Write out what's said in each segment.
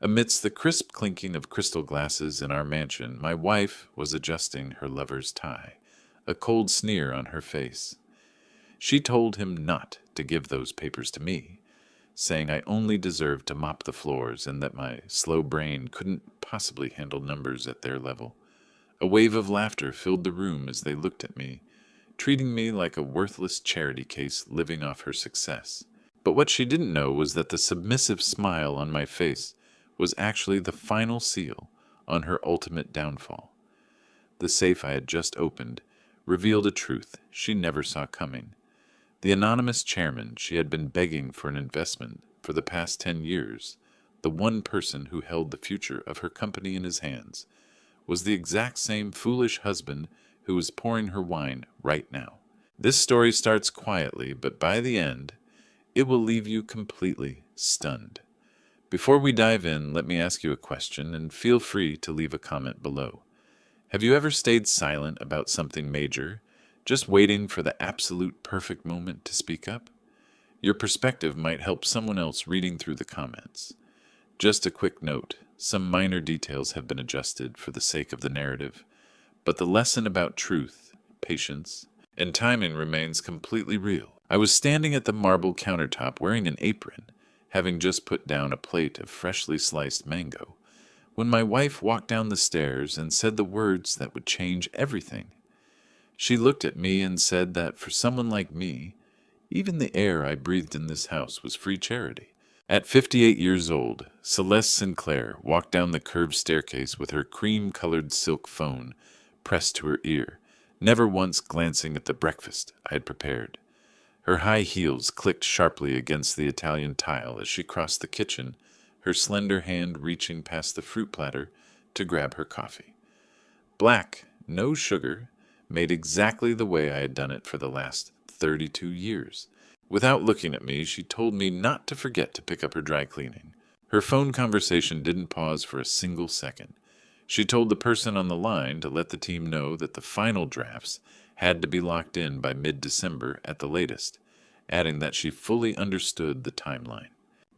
Amidst the crisp clinking of crystal glasses in our mansion, my wife was adjusting her lover's tie, a cold sneer on her face. She told him not to give those papers to me, saying I only deserved to mop the floors and that my slow brain couldn't possibly handle numbers at their level. A wave of laughter filled the room as they looked at me, treating me like a worthless charity case living off her success. But what she didn't know was that the submissive smile on my face was actually the final seal on her ultimate downfall. The safe I had just opened revealed a truth she never saw coming. The anonymous chairman she had been begging for an investment for the past 10 years, the one person who held the future of her company in his hands, was the exact same foolish husband who was pouring her wine right now. This story starts quietly, but by the end, it will leave you completely stunned. Before we dive in, let me ask you a question, and feel free to leave a comment below. Have you ever stayed silent about something major, just waiting for the absolute perfect moment to speak up? Your perspective might help someone else reading through the comments. Just a quick note, some minor details have been adjusted for the sake of the narrative, but the lesson about truth, patience, and timing remains completely real. I was standing at the marble countertop wearing an apron, having just put down a plate of freshly sliced mango, when my wife walked down the stairs and said the words that would change everything. She looked at me and said that for someone like me, even the air I breathed in this house was free charity. At 58 years old, Celeste Sinclair walked down the curved staircase with her cream-colored silk phone pressed to her ear, never once glancing at the breakfast I had prepared. Her high heels clicked sharply against the Italian tile as she crossed the kitchen, her slender hand reaching past the fruit platter to grab her coffee. Black, no sugar, made exactly the way I had done it for the last 32 years. Without looking at me, she told me not to forget to pick up her dry cleaning. Her phone conversation didn't pause for a single second. She told the person on the line to let the team know that the final drafts had to be locked in by mid-December at the latest, adding that she fully understood the timeline.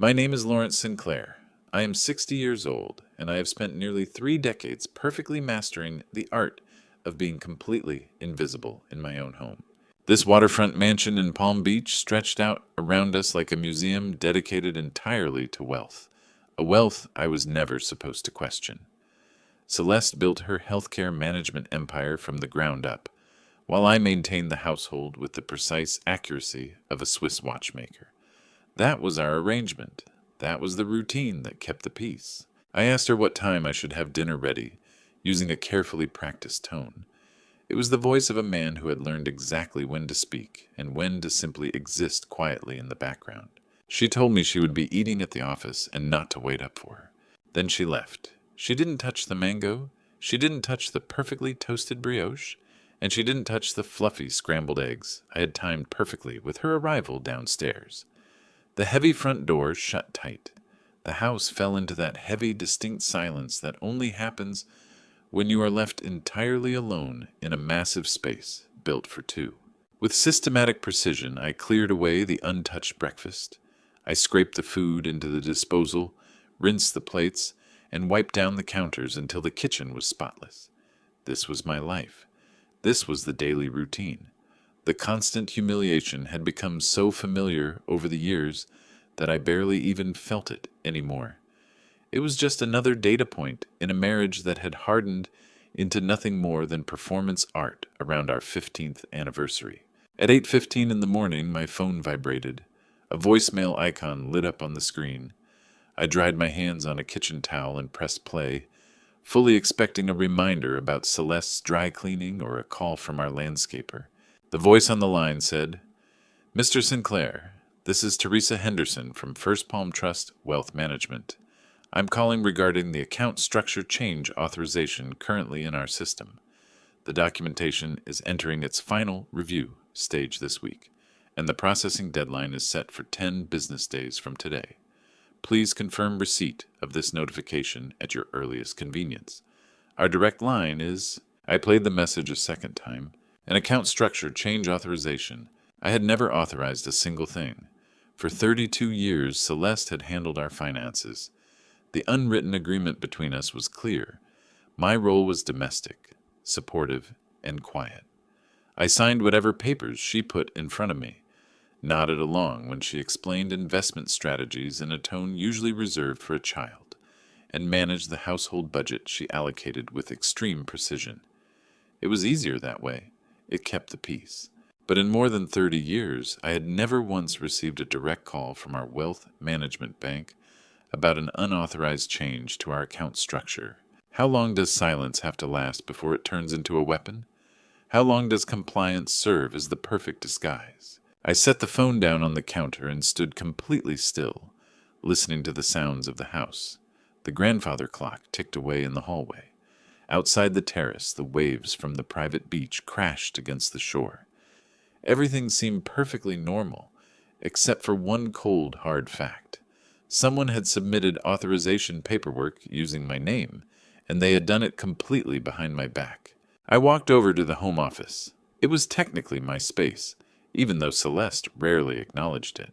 My name is Lawrence Sinclair. I am 60 years old, and I have spent nearly 3 decades perfectly mastering the art of being completely invisible in my own home. This waterfront mansion in Palm Beach stretched out around us like a museum dedicated entirely to wealth, a wealth I was never supposed to question. Celeste built her healthcare management empire from the ground up, while I maintained the household with the precise accuracy of a Swiss watchmaker. That was our arrangement. That was the routine that kept the peace. I asked her what time I should have dinner ready, using a carefully practiced tone. It was the voice of a man who had learned exactly when to speak and when to simply exist quietly in the background. She told me she would be eating at the office and not to wait up for her. Then she left. She didn't touch the mango, she didn't touch the perfectly toasted brioche, and she didn't touch the fluffy scrambled eggs I had timed perfectly with her arrival downstairs. The heavy front door shut tight. The house fell into that heavy, distinct silence that only happens when you are left entirely alone in a massive space built for two. With systematic precision, I cleared away the untouched breakfast. I scraped the food into the disposal, rinsed the plates, and wiped down the counters until the kitchen was spotless. This was my life. This was the daily routine. The constant humiliation had become so familiar over the years that I barely even felt it anymore. It was just another data point in a marriage that had hardened into nothing more than performance art around our 15th anniversary. At 8:15 in the morning, my phone vibrated. A voicemail icon lit up on the screen. I dried my hands on a kitchen towel and pressed play, fully expecting a reminder about Celeste's dry cleaning or a call from our landscaper. The voice on the line said, "Mr. Sinclair, this is Teresa Henderson from First Palm Trust Wealth Management. I'm calling regarding the account structure change authorization currently in our system. The documentation is entering its final review stage this week, and the processing deadline is set for 10 business days from today. Please confirm receipt of this notification at your earliest convenience. Our direct line is..." I played the message a second time. An account structure change authorization. I had never authorized a single thing. For 32 years, Celeste had handled our finances. The unwritten agreement between us was clear. My role was domestic, supportive, and quiet. I signed whatever papers she put in front of me, nodded along when she explained investment strategies in a tone usually reserved for a child, and managed the household budget she allocated with extreme precision. It was easier that way. It kept the peace. But in more than 30 years, I had never once received a direct call from our wealth management bank about an unauthorized change to our account structure. How long does silence have to last before it turns into a weapon? How long does compliance serve as the perfect disguise? I set the phone down on the counter and stood completely still, listening to the sounds of the house. The grandfather clock ticked away in the hallway. Outside the terrace, the waves from the private beach crashed against the shore. Everything seemed perfectly normal, except for one cold, hard fact. Someone had submitted authorization paperwork using my name, and they had done it completely behind my back. I walked over to the home office. It was technically my space, even though Celeste rarely acknowledged it.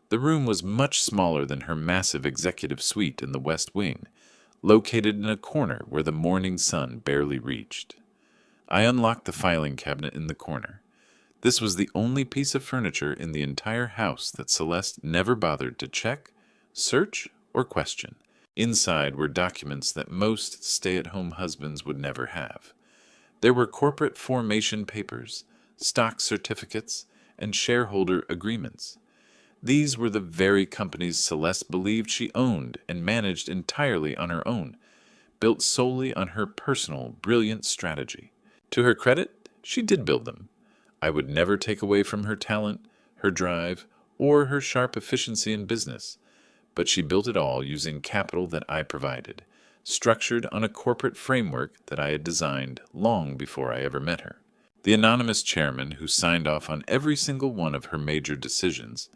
The room was much smaller than her massive executive suite in the West Wing, located in a corner where the morning sun barely reached. I unlocked the filing cabinet in the corner. This was the only piece of furniture in the entire house that Celeste never bothered to check, search, or question. Inside were documents that most stay-at-home husbands would never have. There were corporate formation papers, stock certificates, and shareholder agreements. These were the very companies Celeste believed she owned and managed entirely on her own, built solely on her personal, brilliant strategy. To her credit, she did build them. I would never take away from her talent, her drive, or her sharp efficiency in business, but she built it all using capital that I provided, structured on a corporate framework that I had designed long before I ever met her. The anonymous chairman who signed off on every single one of her major decisions,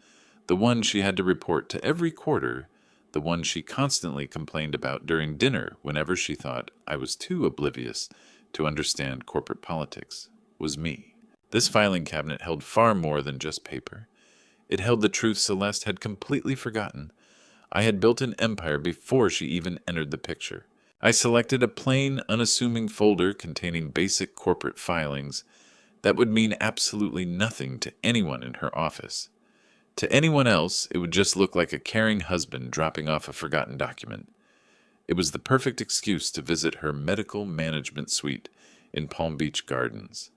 the one she had to report to every quarter, the one she constantly complained about during dinner whenever she thought I was too oblivious to understand corporate politics, was me. This filing cabinet held far more than just paper. It held the truth Celeste had completely forgotten. I had built an empire before she even entered the picture. I selected a plain, unassuming folder containing basic corporate filings that would mean absolutely nothing to anyone in her office. To anyone else, it would just look like a caring husband dropping off a forgotten document. It was the perfect excuse to visit her medical management suite in Palm Beach Gardens.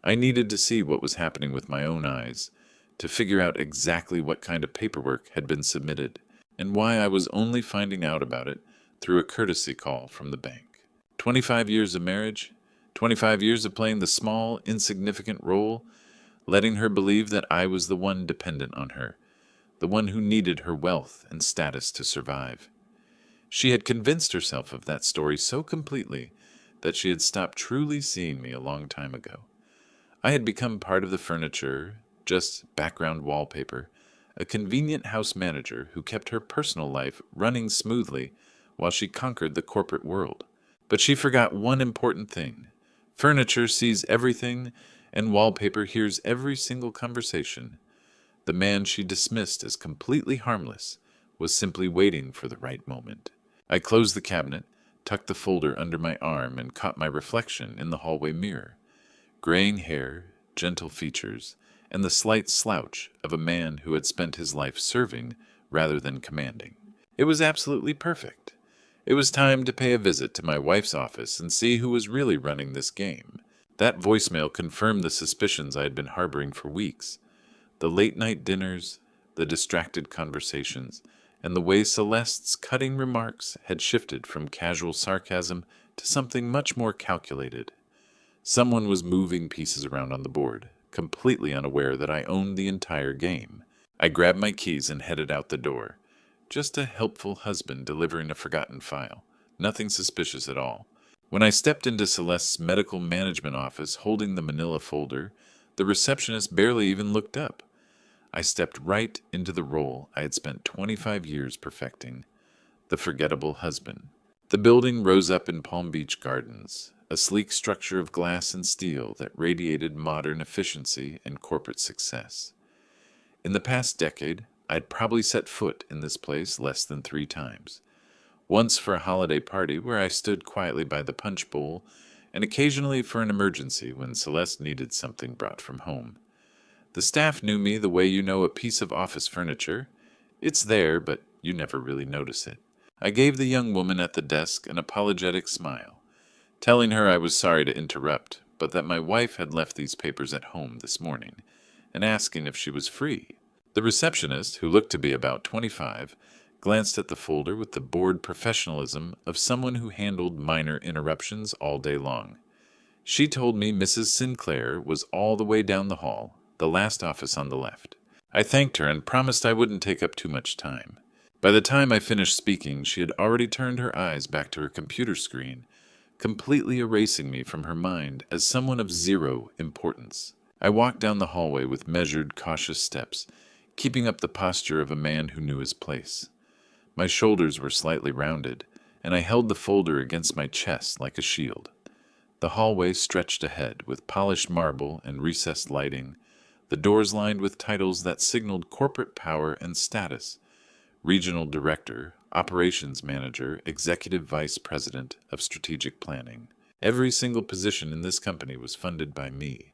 I needed to see what was happening with my own eyes, to figure out exactly what kind of paperwork had been submitted, and why I was only finding out about it through a courtesy call from the bank. 25 years of marriage, 25 years of playing the small, insignificant role, letting her believe that I was the one dependent on her, the one who needed her wealth and status to survive. She had convinced herself of that story so completely that she had stopped truly seeing me a long time ago. I had become part of the furniture, just background wallpaper, a convenient house manager who kept her personal life running smoothly while she conquered the corporate world. But she forgot one important thing. Furniture sees everything, and wallpaper hears every single conversation. The man she dismissed as completely harmless was simply waiting for the right moment. I closed the cabinet, tucked the folder under my arm, and caught my reflection in the hallway mirror. Graying hair, gentle features, and the slight slouch of a man who had spent his life serving rather than commanding. It was absolutely perfect. It was time to pay a visit to my wife's office and see who was really running this game. That voicemail confirmed the suspicions I had been harboring for weeks. The late-night dinners, the distracted conversations, and the way Celeste's cutting remarks had shifted from casual sarcasm to something much more calculated. Someone was moving pieces around on the board, completely unaware that I owned the entire game. I grabbed my keys and headed out the door. Just a helpful husband delivering a forgotten file. Nothing suspicious at all. When I stepped into Celeste's medical management office holding the manila folder, the receptionist barely even looked up. I stepped right into the role I had spent 25 years perfecting, the forgettable husband. The building rose up in Palm Beach Gardens, a sleek structure of glass and steel that radiated modern efficiency and corporate success. In the past decade, I'd probably set foot in this place less than 3 times. once for a holiday party where I stood quietly by the punch bowl, and occasionally for an emergency when Celeste needed something brought from home. The staff knew me the way you know a piece of office furniture. It's there, but you never really notice it. I gave the young woman at the desk an apologetic smile, telling her I was sorry to interrupt, but that my wife had left these papers at home this morning, and asking if she was free. The receptionist, who looked to be about 25, glanced at the folder with the bored professionalism of someone who handled minor interruptions all day long. She told me Mrs. Sinclair was all the way down the hall, the last office on the left. I thanked her and promised I wouldn't take up too much time. By the time I finished speaking, she had already turned her eyes back to her computer screen, completely erasing me from her mind as someone of zero importance. I walked down the hallway with measured, cautious steps, keeping up the posture of a man who knew his place. My shoulders were slightly rounded, and I held the folder against my chest like a shield. The hallway stretched ahead with polished marble and recessed lighting, the doors lined with titles that signaled corporate power and status: Regional Director, Operations Manager, Executive Vice President of Strategic Planning. Every single position in this company was funded by me.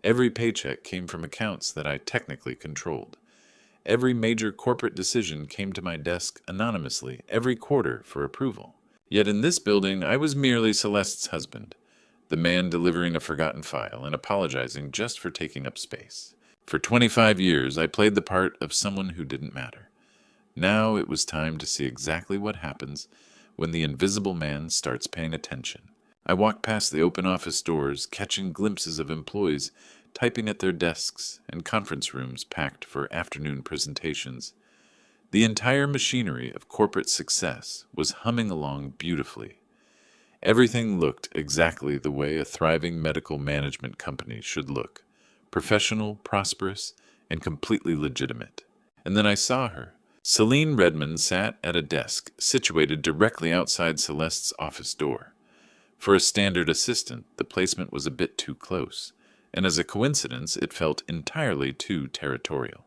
Every paycheck came from accounts that I technically controlled. Every major corporate decision came to my desk anonymously every quarter for approval. Yet in this building, I was merely Celeste's husband, the man delivering a forgotten file and apologizing just for taking up space. For 25 years, I played the part of someone who didn't matter. Now it was time to see exactly what happens when the invisible man starts paying attention. I walked past the open office doors, catching glimpses of employees typing at their desks and conference rooms packed for afternoon presentations. The entire machinery of corporate success was humming along beautifully. Everything looked exactly the way a thriving medical management company should look: professional, prosperous, and completely legitimate. And then I saw her. Celine Redmond sat at a desk situated directly outside Celeste's office door. For a standard assistant, the placement was a bit too close, and as a coincidence, it felt entirely too territorial.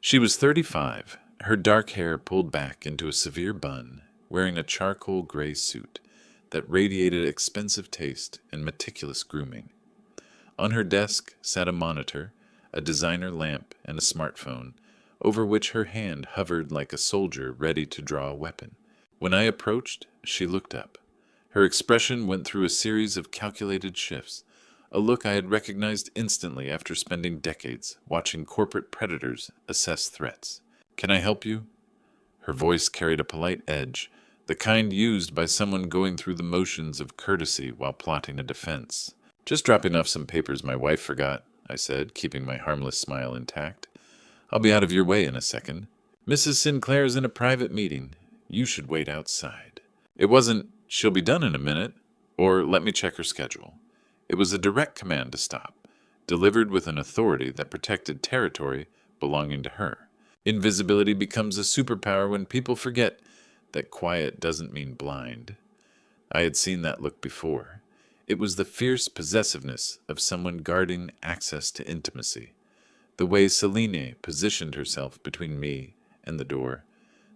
She was 35, her dark hair pulled back into a severe bun, wearing a charcoal gray suit that radiated expensive taste and meticulous grooming. On her desk sat a monitor, a designer lamp, and a smartphone, over which her hand hovered like a soldier ready to draw a weapon. When I approached, she looked up. Her expression went through a series of calculated shifts, a look I had recognized instantly after spending decades watching corporate predators assess threats. "Can I help you?" Her voice carried a polite edge, the kind used by someone going through the motions of courtesy while plotting a defense. "Just dropping off some papers my wife forgot," I said, keeping my harmless smile intact. "I'll be out of your way in a second. Mrs. Sinclair's in a private meeting. You should wait outside." It wasn't, "She'll be done in a minute," or "Let me check her schedule." It was a direct command to stop, delivered with an authority that protected territory belonging to her. Invisibility becomes a superpower when people forget that quiet doesn't mean blind. I had seen that look before. It was the fierce possessiveness of someone guarding access to intimacy. The way Celine positioned herself between me and the door,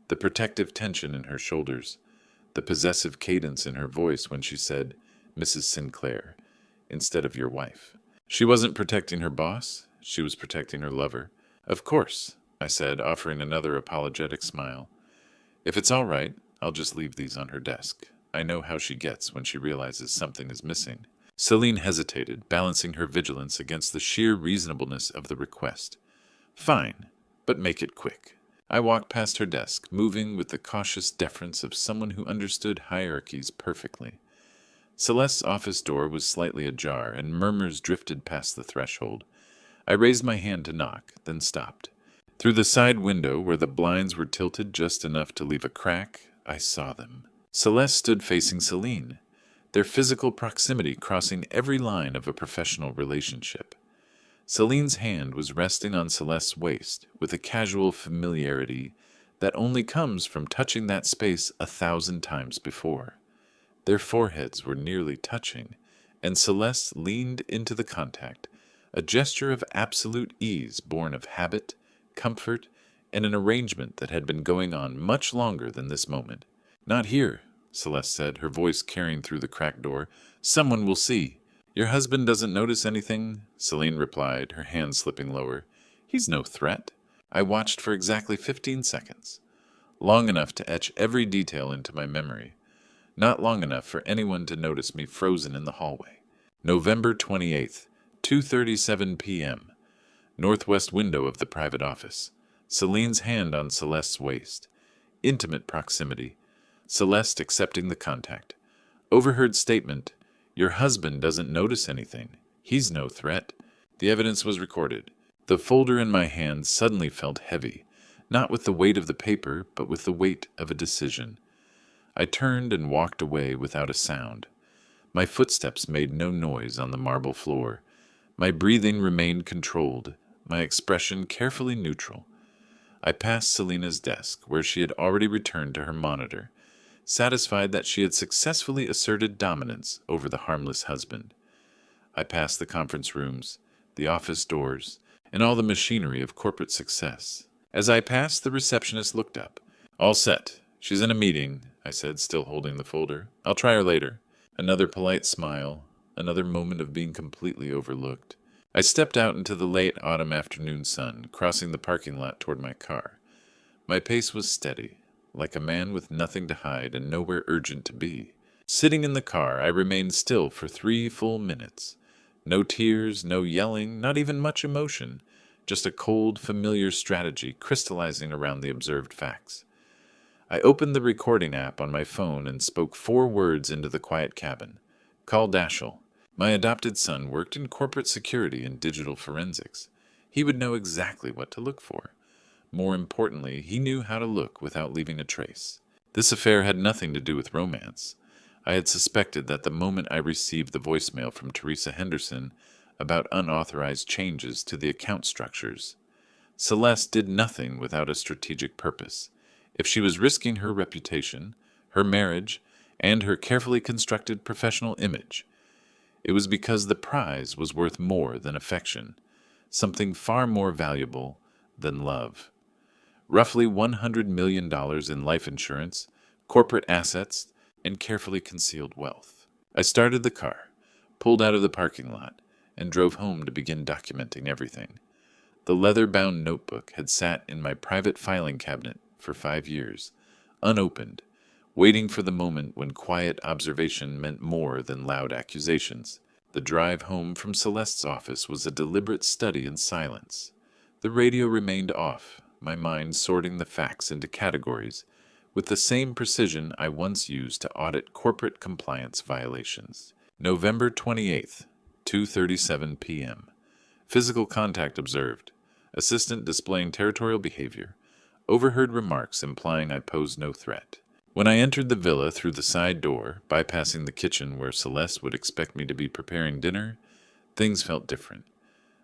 the protective tension in her shoulders, the possessive cadence in her voice when she said, "Mrs. Sinclair," instead of "your wife." She wasn't protecting her boss, she was protecting her lover. "Of course," I said, offering another apologetic smile. "If it's all right, I'll just leave these on her desk. I know how she gets when she realizes something is missing." Celine hesitated, balancing her vigilance against the sheer reasonableness of the request. "Fine, but make it quick." I walked past her desk, moving with the cautious deference of someone who understood hierarchies perfectly. Celeste's office door was slightly ajar, and murmurs drifted past the threshold. I raised my hand to knock, then stopped. Through the side window, where the blinds were tilted just enough to leave a crack, I saw them. Celeste stood facing Celine, their physical proximity crossing every line of a professional relationship. Celine's hand was resting on Celeste's waist with a casual familiarity that only comes from touching that space 1,000 times before. Their foreheads were nearly touching, and Celeste leaned into the contact, a gesture of absolute ease born of habit, comfort, and an arrangement that had been going on much longer than this moment. Not here, Celeste said, her voice carrying through the cracked door. Someone will see. Your husband doesn't notice anything, Celine replied, her hand slipping lower. He's no threat. I watched for exactly 15 seconds, long enough to etch every detail into my memory, not long enough for anyone to notice me frozen in the hallway. November 28th, 2:37 p.m. Northwest window of the private office. Celine's hand on Celeste's waist. Intimate proximity. Celeste accepting the contact. Overheard statement, your husband doesn't notice anything. He's no threat. The evidence was recorded. The folder in my hand suddenly felt heavy, not with the weight of the paper, but with the weight of a decision. I turned and walked away without a sound. My footsteps made no noise on the marble floor. My breathing remained controlled, my expression carefully neutral. I passed Selina's desk, where she had already returned to her monitor, satisfied that she had successfully asserted dominance over the harmless husband. I passed the conference rooms, the office doors, and all the machinery of corporate success. As I passed, the receptionist looked up. All set. She's in a meeting, I said, still holding the folder. I'll try her later. Another polite smile, another moment of being completely overlooked. I stepped out into the late autumn afternoon sun, crossing the parking lot toward my car. My pace was steady, like a man with nothing to hide and nowhere urgent to be. Sitting in the car, I remained still for 3 full minutes. No tears, no yelling, not even much emotion, just a cold, familiar strategy crystallizing around the observed facts. I opened the recording app on my phone and spoke 4 words into the quiet cabin. Call Dashiell. My adopted son worked in corporate security and digital forensics. He would know exactly what to look for. More importantly, he knew how to look without leaving a trace. This affair had nothing to do with romance. I had suspected that the moment I received the voicemail from Teresa Henderson about unauthorized changes to the account structures. Celeste did nothing without a strategic purpose. If she was risking her reputation, her marriage, and her carefully constructed professional image, it was because the prize was worth more than affection, something far more valuable than love. Roughly $100 million in life insurance, corporate assets, and carefully concealed wealth. I started the car, pulled out of the parking lot, and drove home to begin documenting everything. The leather-bound notebook had sat in my private filing cabinet for 5 years, unopened, waiting for the moment when quiet observation meant more than loud accusations. The drive home from Celeste's office was a deliberate study in silence. The radio remained off, my mind sorting the facts into categories, with the same precision I once used to audit corporate compliance violations. November 28th, 2:37 p.m. Physical contact observed. Assistant displaying territorial behavior. Overheard remarks implying I posed no threat. When I entered the villa through the side door, bypassing the kitchen where Celeste would expect me to be preparing dinner, things felt different.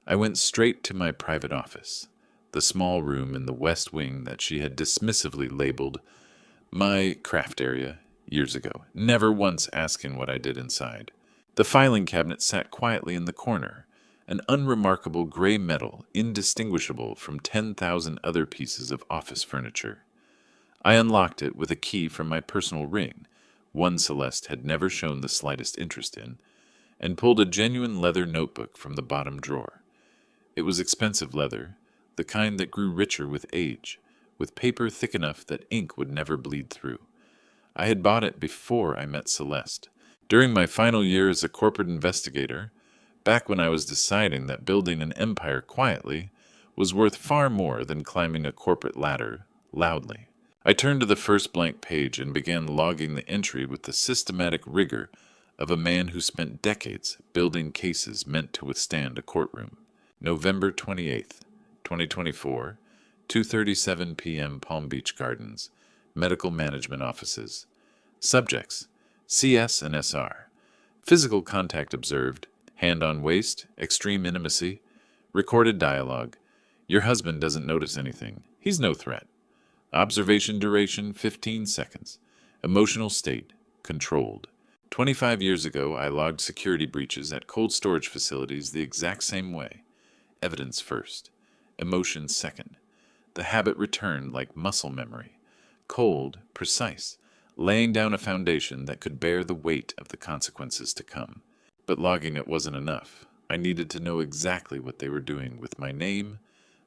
I went straight to my private office, the small room in the west wing that she had dismissively labeled my craft area years ago, never once asking what I did inside. The filing cabinet sat quietly in the corner, an unremarkable gray metal indistinguishable from 10,000 other pieces of office furniture. I unlocked it with a key from my personal ring, one Celeste had never shown the slightest interest in, and pulled a genuine leather notebook from the bottom drawer. It was expensive leather, the kind that grew richer with age, with paper thick enough that ink would never bleed through. I had bought it before I met Celeste. During my final year as a corporate investigator, back when I was deciding that building an empire quietly was worth far more than climbing a corporate ladder loudly. I turned to the first blank page and began logging the entry with the systematic rigor of a man who spent decades building cases meant to withstand a courtroom. November 28th, 2024, 2:37 p.m. Palm Beach Gardens, Medical Management Offices. Subjects, CS and SR. Physical contact observed, hand on waist, extreme intimacy. Recorded dialogue. Your husband doesn't notice anything. He's no threat. Observation duration, 15 seconds. Emotional state, controlled. 25 years ago, I logged security breaches at cold storage facilities the exact same way. Evidence first. Emotion second. The habit returned like muscle memory. Cold, precise, laying down a foundation that could bear the weight of the consequences to come. But logging it wasn't enough. I needed to know exactly what they were doing with my name,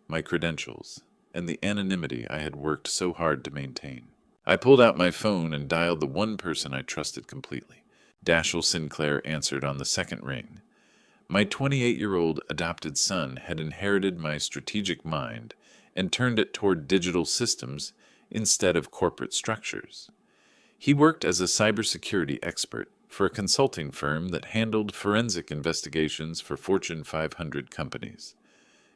my credentials, and the anonymity I had worked so hard to maintain. I pulled out my phone and dialed the one person I trusted completely. Dashiell Sinclair answered on the second ring. My 28-year-old adopted son had inherited my strategic mind and turned it toward digital systems instead of corporate structures. He worked as a cybersecurity expert for a consulting firm that handled forensic investigations for Fortune 500 companies.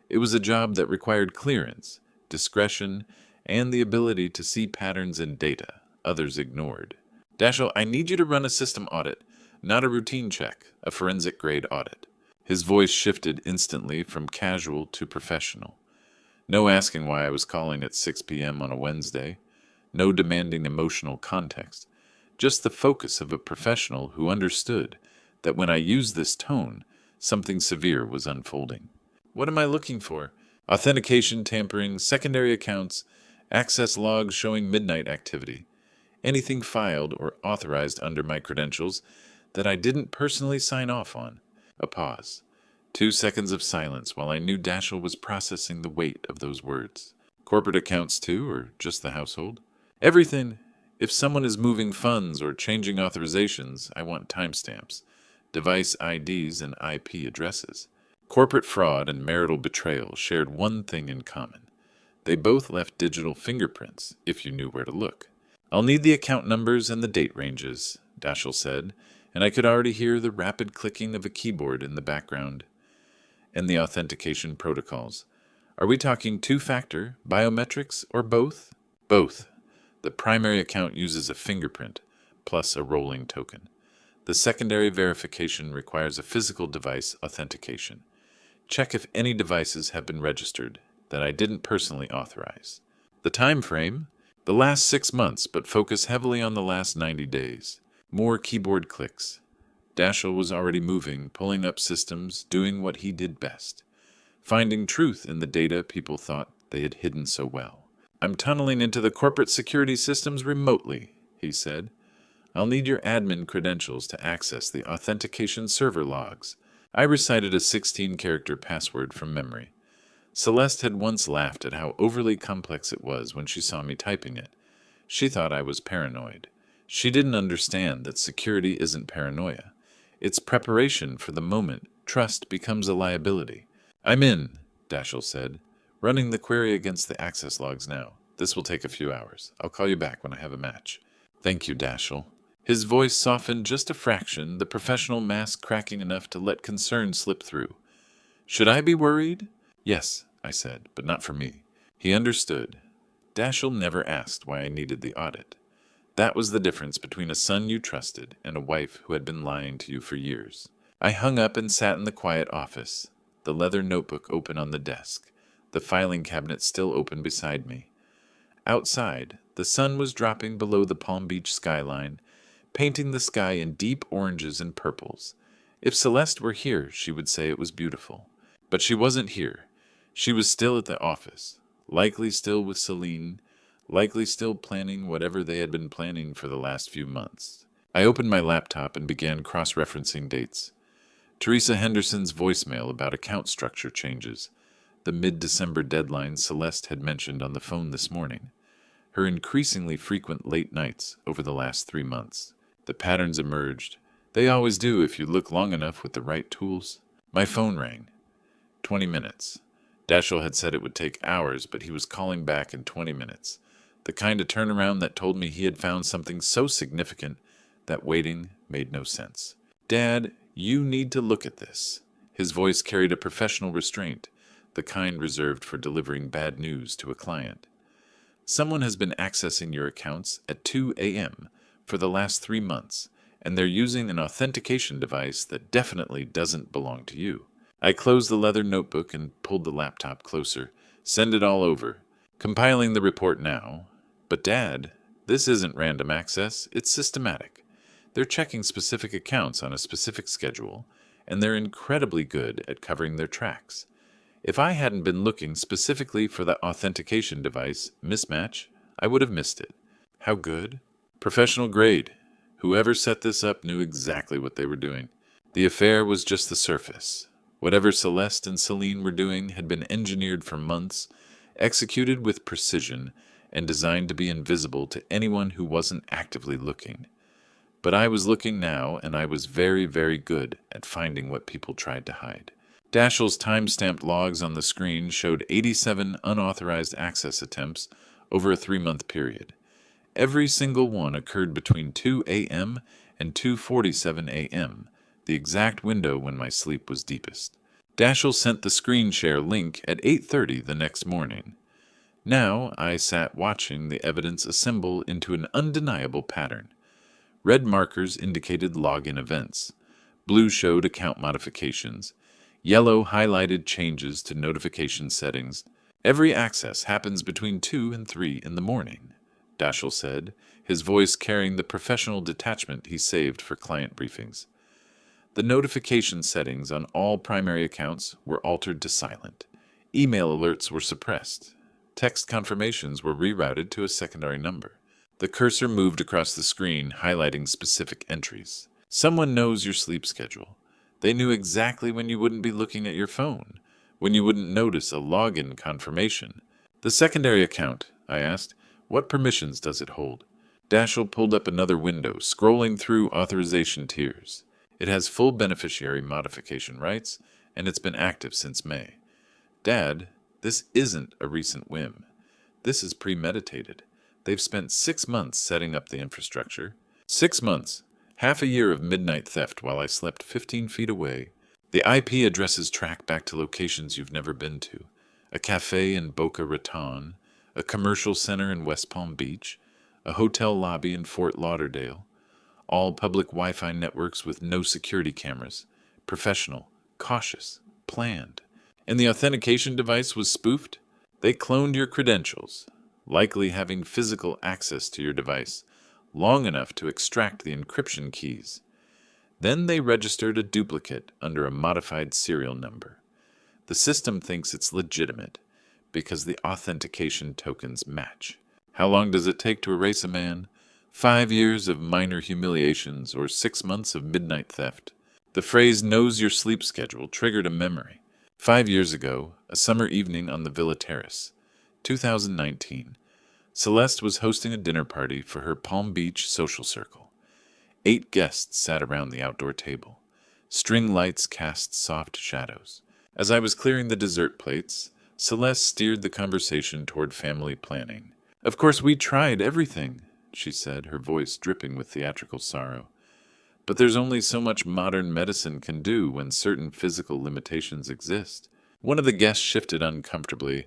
It was a job that required clearance, discretion, and the ability to see patterns in data others ignored. Dashiell, I need you to run a system audit, not a routine check, a forensic-grade audit. His voice shifted instantly from casual to professional. No asking why I was calling at 6 p.m. on a Wednesday. No demanding emotional context. Just the focus of a professional who understood that when I used this tone, something severe was unfolding. What am I looking for? Authentication tampering, secondary accounts, access logs showing midnight activity. Anything filed or authorized under my credentials that I didn't personally sign off on. A pause. 2 seconds of silence while I knew Dashiell was processing the weight of those words. Corporate accounts too, or just the household? Everything. If someone is moving funds or changing authorizations, I want timestamps, device IDs, and IP addresses. Corporate fraud and marital betrayal shared one thing in common. They both left digital fingerprints, if you knew where to look. I'll need the account numbers and the date ranges, Dashiell said, and I could already hear the rapid clicking of a keyboard in the background. And the authentication protocols. Are we talking two-factor, biometrics, or both? Both. The primary account uses a fingerprint, plus a rolling token. The secondary verification requires a physical device authentication. Check if any devices have been registered that I didn't personally authorize. The time frame? The last 6 months, but focus heavily on the last 90 days. More keyboard clicks. Dashiell was already moving, pulling up systems, doing what he did best. Finding truth in the data people thought they had hidden so well. I'm tunneling into the corporate security systems remotely, he said. I'll need your admin credentials to access the authentication server logs. I recited a 16-character password from memory. Celeste had once laughed at how overly complex it was when she saw me typing it. She thought I was paranoid. She didn't understand that security isn't paranoia. It's preparation for the moment trust becomes a liability. I'm in, Dashiell said, running the query against the access logs now. This will take a few hours. I'll call you back when I have a match. Thank you, Dashiell. His voice softened just a fraction, the professional mask cracking enough to let concern slip through. Should I be worried? Yes, I said, but not for me. He understood. Dashiell never asked why I needed the audit. That was the difference between a son you trusted and a wife who had been lying to you for years. I hung up and sat in the quiet office, the leather notebook open on the desk, the filing cabinet still open beside me. Outside, the sun was dropping below the Palm Beach skyline, painting the sky in deep oranges and purples. If Celeste were here, she would say it was beautiful. But she wasn't here. She was still at the office, likely still with Celine, likely still planning whatever they had been planning for the last few months. I opened my laptop and began cross-referencing dates. Teresa Henderson's voicemail about account structure changes, the mid-December deadline Celeste had mentioned on the phone this morning, her increasingly frequent late nights over the last 3 months. The patterns emerged. They always do if you look long enough with the right tools. My phone rang. 20 minutes. Dashiell had said it would take hours, but he was calling back in 20 minutes. The kind of turnaround that told me he had found something so significant that waiting made no sense. Dad, you need to look at this. His voice carried a professional restraint, the kind reserved for delivering bad news to a client. Someone has been accessing your accounts at 2 a.m. for the last 3 months, and they're using an authentication device that definitely doesn't belong to you. I closed the leather notebook and pulled the laptop closer. Send it all over. Compiling the report now. But Dad, this isn't random access, it's systematic. They're checking specific accounts on a specific schedule, and they're incredibly good at covering their tracks. If I hadn't been looking specifically for the authentication device mismatch, I would have missed it. How good? Professional grade. Whoever set this up knew exactly what they were doing. The affair was just the surface. Whatever Celeste and Celine were doing had been engineered for months, executed with precision, and designed to be invisible to anyone who wasn't actively looking. But I was looking now, and I was very, very good at finding what people tried to hide. Dashiell's time-stamped logs on the screen showed 87 unauthorized access attempts over a 3-month period. Every single one occurred between 2 a.m. and 2:47 a.m., the exact window when my sleep was deepest. Dashiell sent the screen share link at 8:30 the next morning. Now I sat watching the evidence assemble into an undeniable pattern. Red markers indicated login events. Blue showed account modifications. Yellow highlighted changes to notification settings. Every access happens between 2 and 3 in the morning, Dashiell said, his voice carrying the professional detachment he saved for client briefings. The notification settings on all primary accounts were altered to silent. Email alerts were suppressed. Text confirmations were rerouted to a secondary number. The cursor moved across the screen, highlighting specific entries. Someone knows your sleep schedule. They knew exactly when you wouldn't be looking at your phone, when you wouldn't notice a login confirmation. The secondary account, I asked, what permissions does it hold? Dashiell pulled up another window, scrolling through authorization tiers. It has full beneficiary modification rights, and it's been active since May. Dad, this isn't a recent whim. This is premeditated. They've spent 6 months setting up the infrastructure. 6 months. Half a year of midnight theft while I slept 15 feet away. The IP addresses track back to locations you've never been to. A cafe in Boca Raton, a commercial center in West Palm Beach, a hotel lobby in Fort Lauderdale. All public Wi-Fi networks with no security cameras. Professional, cautious, planned. And the authentication device was spoofed? They cloned your credentials, likely having physical access to your device, long enough to extract the encryption keys. Then they registered a duplicate under a modified serial number. The system thinks it's legitimate because the authentication tokens match. How long does it take to erase a man? 5 years of minor humiliations or 6 months of midnight theft. The phrase knows your sleep schedule triggered a memory. 5 years ago, a summer evening on the Villa Terrace, 2019, Celeste was hosting a dinner party for her Palm Beach social circle. 8 guests sat around the outdoor table. String lights cast soft shadows. As I was clearing the dessert plates, Celeste steered the conversation toward family planning. Of course, we tried everything, she said, her voice dripping with theatrical sorrow. But there's only so much modern medicine can do when certain physical limitations exist. One of the guests shifted uncomfortably.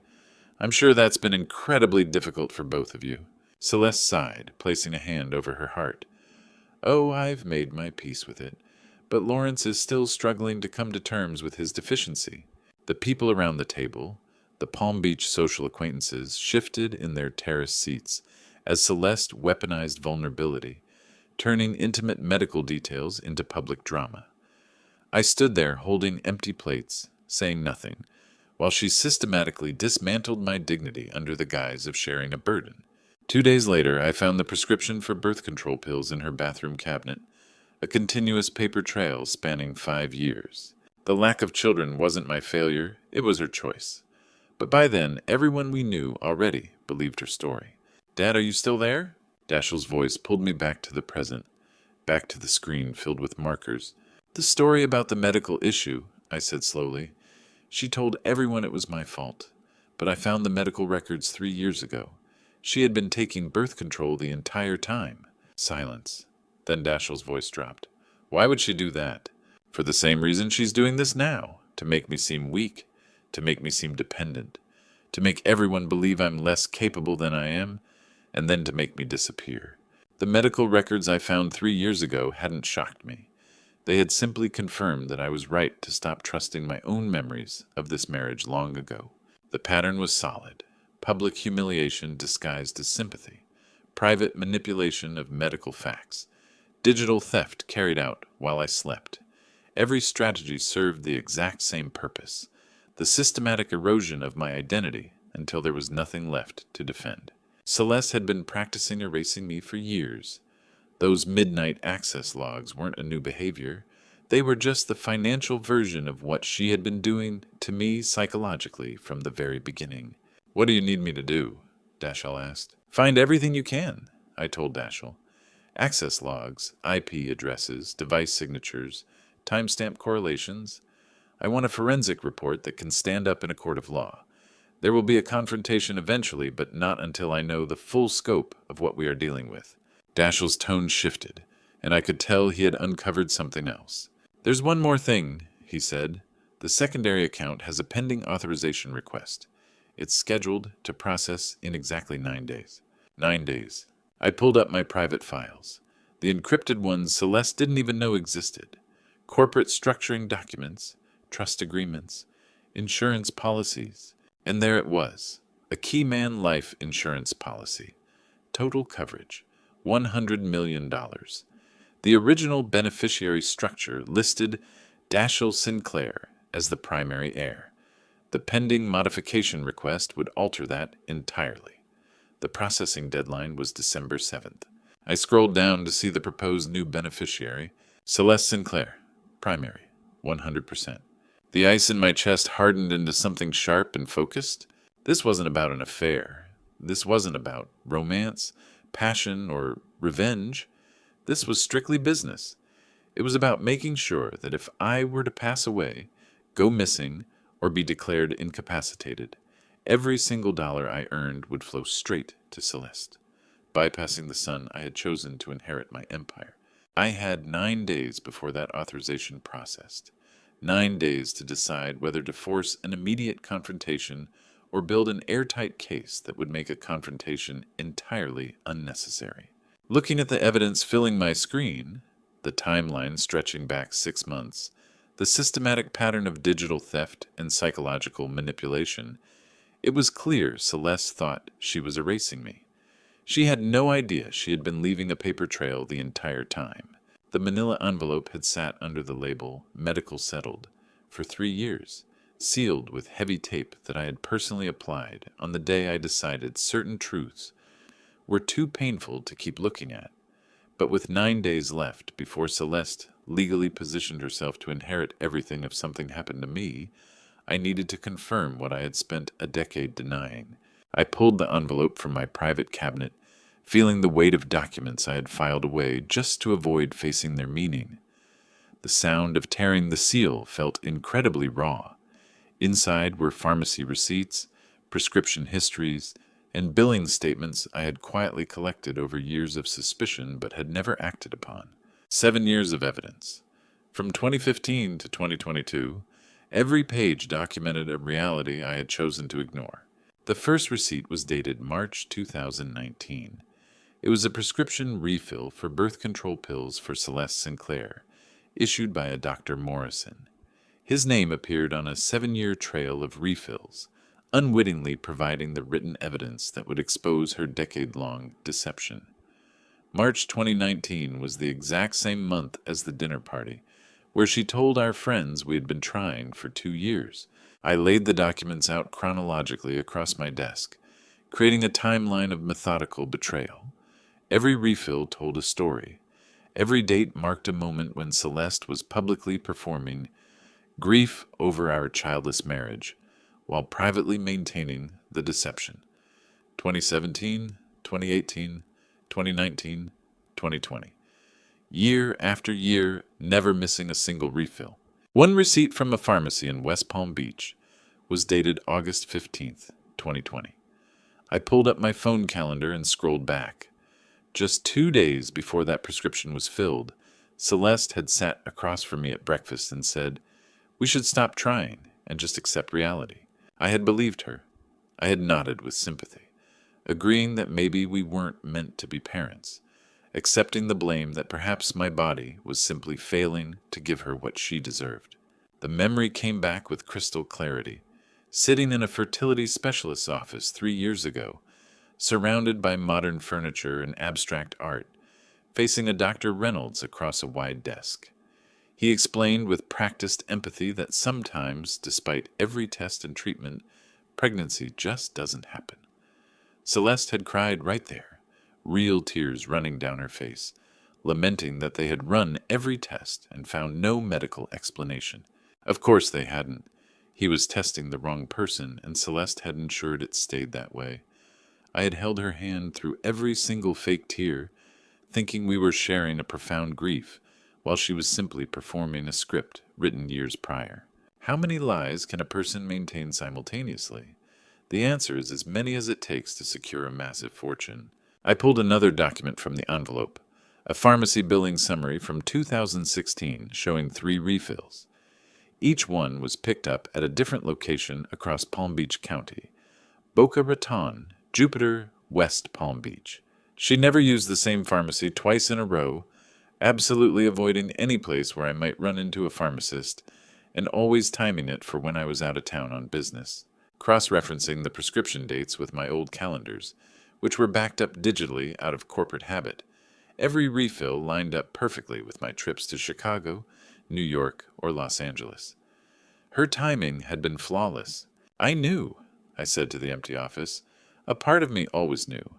I'm sure that's been incredibly difficult for both of you. Celeste sighed, placing a hand over her heart. Oh, I've made my peace with it. But Lawrence is still struggling to come to terms with his deficiency. The people around the table, the Palm Beach social acquaintances, shifted in their terrace seats as Celeste weaponized vulnerability, turning intimate medical details into public drama. I stood there holding empty plates, saying nothing, while she systematically dismantled my dignity under the guise of sharing a burden. 2 days later, I found the prescription for birth control pills in her bathroom cabinet, a continuous paper trail spanning 5 years. The lack of children wasn't my failure, it was her choice. But by then, everyone we knew already believed her story. Dad, are you still there? Dashiell's voice pulled me back to the present, back to the screen filled with markers. The story about the medical issue, I said slowly. She told everyone it was my fault, but I found the medical records 3 years ago. She had been taking birth control the entire time. Silence. Then Dashiell's voice dropped. Why would she do that? For the same reason she's doing this now, to make me seem weak, to make me seem dependent, to make everyone believe I'm less capable than I am, and then to make me disappear. The medical records I found 3 years ago hadn't shocked me. They had simply confirmed that I was right to stop trusting my own memories of this marriage long ago. The pattern was solid. Public humiliation disguised as sympathy. Private manipulation of medical facts. Digital theft carried out while I slept. Every strategy served the exact same purpose. The systematic erosion of my identity until there was nothing left to defend. Celeste had been practicing erasing me for years. Those midnight access logs weren't a new behavior. They were just the financial version of what she had been doing to me psychologically from the very beginning. "What do you need me to do?" Dashiell asked. "Find everything you can," I told Dashiell. "Access logs, IP addresses, device signatures, timestamp correlations. I want a forensic report that can stand up in a court of law. There will be a confrontation eventually, but not until I know the full scope of what we are dealing with." Dashiell's tone shifted, and I could tell he had uncovered something else. "There's one more thing," he said. "The secondary account has a pending authorization request. It's scheduled to process in exactly 9 days. 9 days. I pulled up my private files. The encrypted ones Celeste didn't even know existed. Corporate structuring documents, trust agreements, insurance policies. And there it was, a key man life insurance policy. Total coverage, $100 million. The original beneficiary structure listed Dashiell Sinclair as the primary heir. The pending modification request would alter that entirely. The processing deadline was December 7th. I scrolled down to see the proposed new beneficiary, Celeste Sinclair, primary, 100%. The ice in my chest hardened into something sharp and focused. This wasn't about an affair. This wasn't about romance, passion, or revenge. This was strictly business. It was about making sure that if I were to pass away, go missing, or be declared incapacitated, every single dollar I earned would flow straight to Celeste, bypassing the son I had chosen to inherit my empire. I had 9 days before that authorization processed. 9 days to decide whether to force an immediate confrontation or build an airtight case that would make a confrontation entirely unnecessary. Looking at the evidence filling my screen, the timeline stretching back 6 months, the systematic pattern of digital theft and psychological manipulation, it was clear Celeste thought she was erasing me. She had no idea she had been leaving a paper trail the entire time. The manila envelope had sat under the label "Medical Settled" for 3 years, sealed with heavy tape that I had personally applied on the day I decided certain truths were too painful to keep looking at. But with 9 days left before Celeste legally positioned herself to inherit everything if something happened to me, I needed to confirm what I had spent a decade denying. I pulled the envelope from my private cabinet, feeling the weight of documents I had filed away just to avoid facing their meaning. The sound of tearing the seal felt incredibly raw. Inside were pharmacy receipts, prescription histories, and billing statements I had quietly collected over years of suspicion but had never acted upon. 7 years of evidence. From 2015 to 2022, every page documented a reality I had chosen to ignore. The first receipt was dated March 2019. It was a prescription refill for birth control pills for Celeste Sinclair, issued by a Dr. Morrison. His name appeared on a 7-year trail of refills, unwittingly providing the written evidence that would expose her decade-long deception. March 2019 was the exact same month as the dinner party, where she told our friends we had been trying for 2 years. I laid the documents out chronologically across my desk, creating a timeline of methodical betrayal. Every refill told a story. Every date marked a moment when Celeste was publicly performing grief over our childless marriage, while privately maintaining the deception. 2017, 2018, 2019, 2020. Year after year, never missing a single refill. One receipt from a pharmacy in West Palm Beach was dated August 15th, 2020. I pulled up my phone calendar and scrolled back. Just 2 days before that prescription was filled, Celeste had sat across from me at breakfast and said, "We should stop trying and just accept reality." I had believed her. I had nodded with sympathy, agreeing that maybe we weren't meant to be parents, accepting the blame that perhaps my body was simply failing to give her what she deserved. The memory came back with crystal clarity, sitting in a fertility specialist's office 3 years ago, surrounded by modern furniture and abstract art, facing a Dr. Reynolds across a wide desk. He explained with practiced empathy that sometimes, despite every test and treatment, pregnancy just doesn't happen. Celeste had cried right there, real tears running down her face, lamenting that they had run every test and found no medical explanation. Of course they hadn't. He was testing the wrong person, and Celeste had ensured it stayed that way. I had held her hand through every single fake tear, thinking we were sharing a profound grief, while she was simply performing a script written years prior. How many lies can a person maintain simultaneously? The answer is as many as it takes to secure a massive fortune. I pulled another document from the envelope, a pharmacy billing summary from 2016 showing 3 refills. Each one was picked up at a different location across Palm Beach County: Boca Raton, Jupiter, West Palm Beach. She never used the same pharmacy twice in a row, absolutely avoiding any place where I might run into a pharmacist, and always timing it for when I was out of town on business, cross-referencing the prescription dates with my old calendars, which were backed up digitally out of corporate habit. Every refill lined up perfectly with my trips to Chicago, New York, or Los Angeles. Her timing had been flawless. I knew, I said to the empty office. A part of me always knew.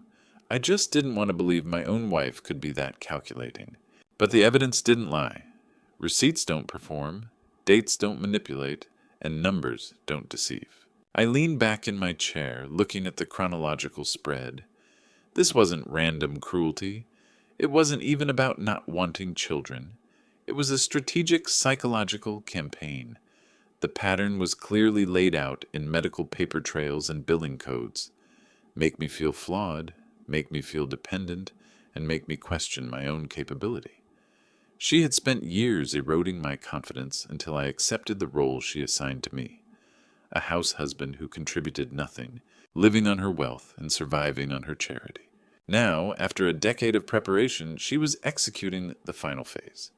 I just didn't want to believe my own wife could be that calculating. But the evidence didn't lie. Receipts don't perform, dates don't manipulate, and numbers don't deceive. I leaned back in my chair, looking at the chronological spread. This wasn't random cruelty. It wasn't even about not wanting children. It was a strategic psychological campaign. The pattern was clearly laid out in medical paper trails and billing codes. Make me feel flawed, make me feel dependent, and make me question my own capability. She had spent years eroding my confidence until I accepted the role she assigned to me. A house husband who contributed nothing, living on her wealth and surviving on her charity. Now, after a decade of preparation, she was executing the final phase.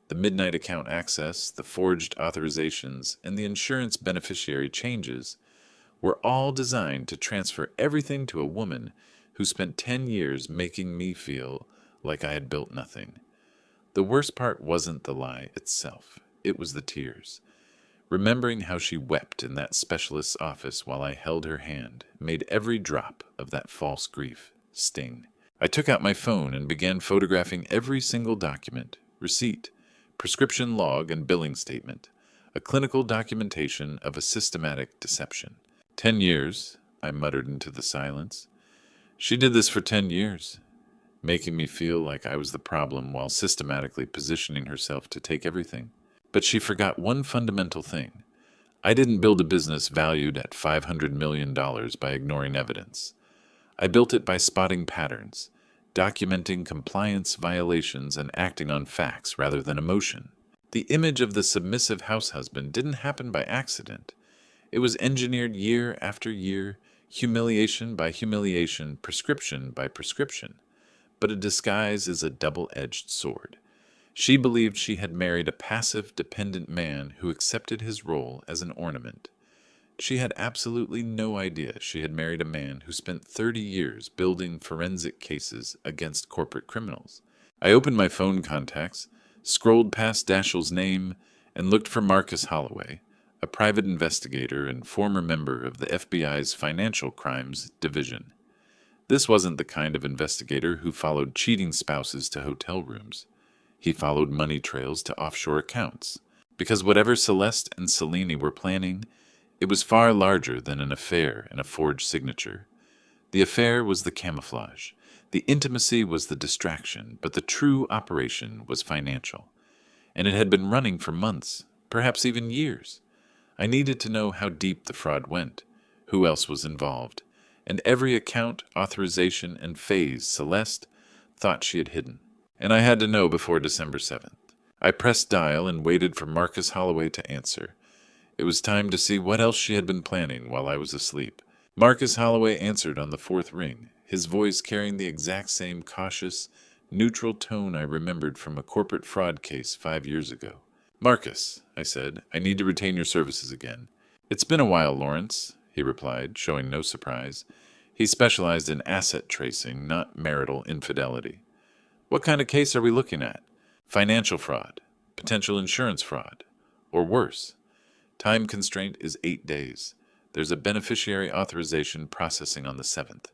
The midnight account access, the forged authorizations, and the insurance beneficiary changes were all designed to transfer everything to a woman who spent 10 years making me feel like I had built nothing. The worst part wasn't the lie itself. It was the tears. Remembering how she wept in that specialist's office while I held her hand made every drop of that false grief sting. I took out my phone and began photographing every single document, receipt, prescription log, and billing statement, a clinical documentation of a systematic deception. 10 years, I muttered into the silence. She did this for 10 years, making me feel like I was the problem while systematically positioning herself to take everything. But she forgot one fundamental thing. I didn't build a business valued at $500 million by ignoring evidence. I built it by spotting patterns, documenting compliance violations, and acting on facts rather than emotion. The image of the submissive house husband didn't happen by accident. It was engineered year after year, humiliation by humiliation, prescription by prescription. But a disguise is a double-edged sword. She believed she had married a passive, dependent man who accepted his role as an ornament. She had absolutely no idea she had married a man who spent 30 years building forensic cases against corporate criminals. I opened my phone contacts, scrolled past Dashiell's name, and looked for Marcus Holloway, a private investigator and former member of the FBI's Financial Crimes Division. This wasn't the kind of investigator who followed cheating spouses to hotel rooms. He followed money trails to offshore accounts, because whatever Celeste and Selene were planning, it was far larger than an affair and a forged signature. The affair was the camouflage. The intimacy was the distraction, but the true operation was financial. And it had been running for months, perhaps even years. I needed to know how deep the fraud went, who else was involved, and every account, authorization, and phase Celeste thought she had hidden. And I had to know before December 7th. I pressed dial and waited for Marcus Holloway to answer. It was time to see what else she had been planning while I was asleep. Marcus Holloway answered on the 4th ring, his voice carrying the exact same cautious, neutral tone I remembered from a corporate fraud case 5 years ago. "Marcus," I said, "I need to retain your services again." "It's been a while, Lawrence," he replied, showing no surprise. He specialized in asset tracing, not marital infidelity. "What kind of case are we looking at? Financial fraud, potential insurance fraud, or worse? Time constraint is 8 days. There's a beneficiary authorization processing on the 7th.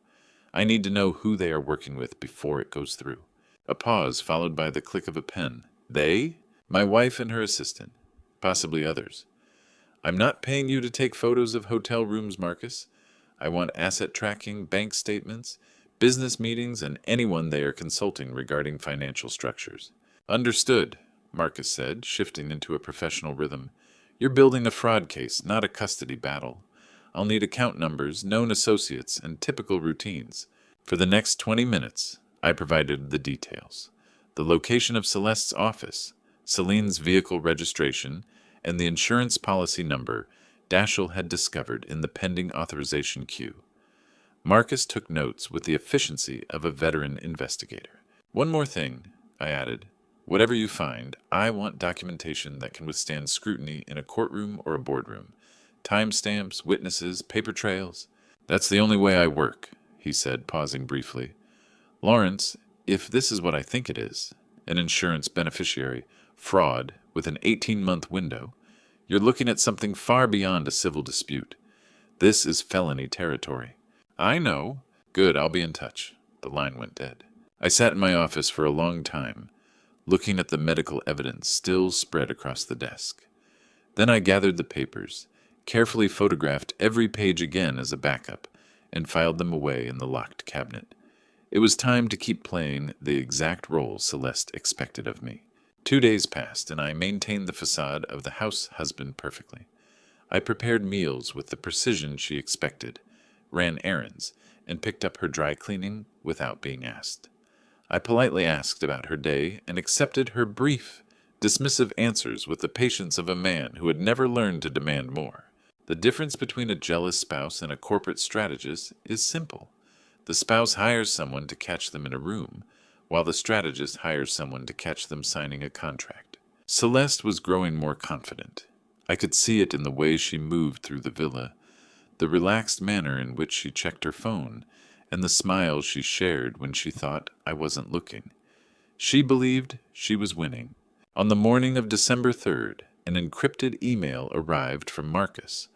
I need to know who they are working with before it goes through." A pause followed by the click of a pen. They? My wife and her assistant. Possibly others. I'm not paying you to take photos of hotel rooms, Marcus. I want asset tracking, bank statements, business meetings, and anyone they are consulting regarding financial structures. Understood, Marcus said, shifting into a professional rhythm. You're building a fraud case, not a custody battle. I'll need account numbers, known associates, and typical routines. For the next 20 minutes, I provided the details. The location of Celeste's office, Celine's vehicle registration, and the insurance policy number Dashiell had discovered in the pending authorization queue. Marcus took notes with the efficiency of a veteran investigator. One more thing, I added. Whatever you find, I want documentation that can withstand scrutiny in a courtroom or a boardroom. Timestamps, witnesses, paper trails. That's the only way I work, he said, pausing briefly. Lawrence, if this is what I think it is, an insurance beneficiary, fraud, with an 18-month window, you're looking at something far beyond a civil dispute. This is felony territory. I know. Good, I'll be in touch. The line went dead. I sat in my office for a long time, looking at the medical evidence still spread across the desk. Then I gathered the papers, carefully photographed every page again as a backup, and filed them away in the locked cabinet. It was time to keep playing the exact role Celeste expected of me. 2 days passed, and I maintained the facade of the house husband perfectly. I prepared meals with the precision she expected, ran errands, and picked up her dry cleaning without being asked. I politely asked about her day and accepted her brief, dismissive answers with the patience of a man who had never learned to demand more. The difference between a jealous spouse and a corporate strategist is simple. The spouse hires someone to catch them in a room, while the strategist hires someone to catch them signing a contract. Celeste was growing more confident. I could see it in the way she moved through the villa, the relaxed manner in which she checked her phone, and the smiles she shared when she thought I wasn't looking. She believed she was winning. On the morning of December 3rd, an encrypted email arrived from Marcus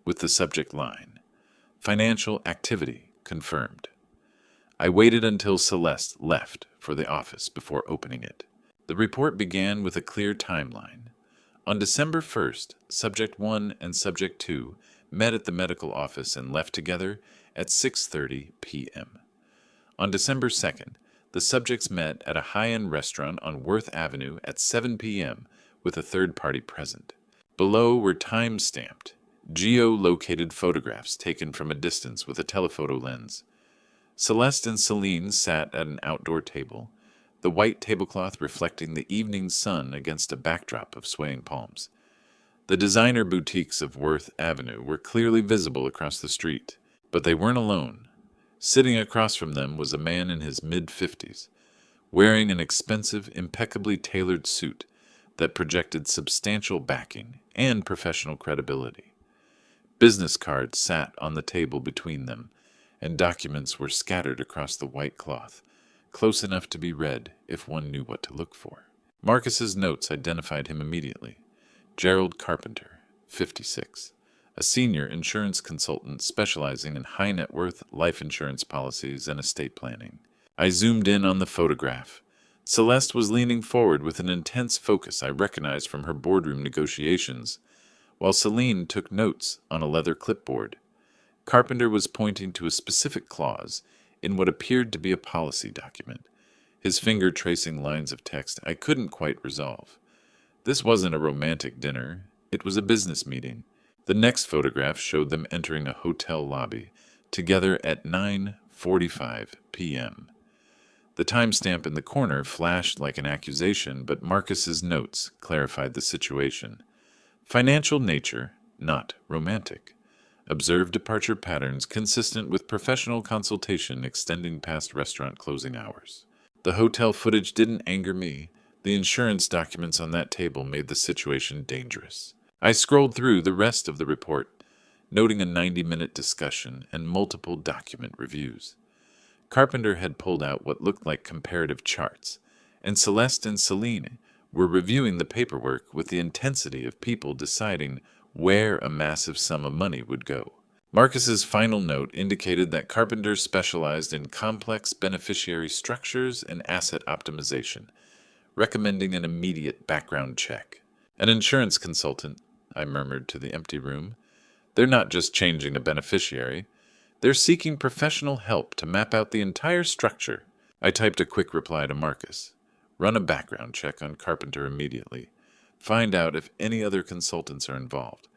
with the subject line, "Financial activity confirmed." I waited until Celeste left for the office before opening it. The report began with a clear timeline. On December 1st, Subject 1 and Subject 2 met at the medical office and left together at 6:30 p.m. On December 2nd, the subjects met at a high-end restaurant on Worth Avenue at 7 p.m. with a third party present. Below were time-stamped, geo-located photographs taken from a distance with a telephoto lens. Celeste and Celine sat at an outdoor table, the white tablecloth reflecting the evening sun against a backdrop of swaying palms. The designer boutiques of Worth Avenue were clearly visible across the street, but they weren't alone. Sitting across from them was a man in his mid-50s, wearing an expensive, impeccably tailored suit that projected substantial backing and professional credibility. Business cards sat on the table between them, and documents were scattered across the white cloth, close enough to be read if one knew what to look for. Marcus's notes identified him immediately. Gerald Carpenter, 56, a senior insurance consultant specializing in high-net-worth life insurance policies and estate planning. I zoomed in on the photograph. Celeste was leaning forward with an intense focus I recognized from her boardroom negotiations, while Celine took notes on a leather clipboard. Carpenter was pointing to a specific clause in what appeared to be a policy document, his finger tracing lines of text I couldn't quite resolve. This wasn't a romantic dinner. It was a business meeting. The next photograph showed them entering a hotel lobby, together at 9:45 p.m. The timestamp in the corner flashed like an accusation, but Marcus's notes clarified the situation. Financial nature, not romantic. Observed departure patterns consistent with professional consultation extending past restaurant closing hours. The hotel footage didn't anger me. The insurance documents on that table made the situation dangerous. I scrolled through the rest of the report, noting a 90-minute discussion and multiple document reviews. Carpenter had pulled out what looked like comparative charts, and Celeste and Celine were reviewing the paperwork with the intensity of people deciding where a massive sum of money would go. Marcus's final note indicated that Carpenter specialized in complex beneficiary structures and asset optimization, recommending an immediate background check. An insurance consultant, I murmured to the empty room. They're not just changing a beneficiary. They're seeking professional help to map out the entire structure. I typed a quick reply to Marcus. Run a background check on Carpenter immediately. Find out if any other consultants are involved.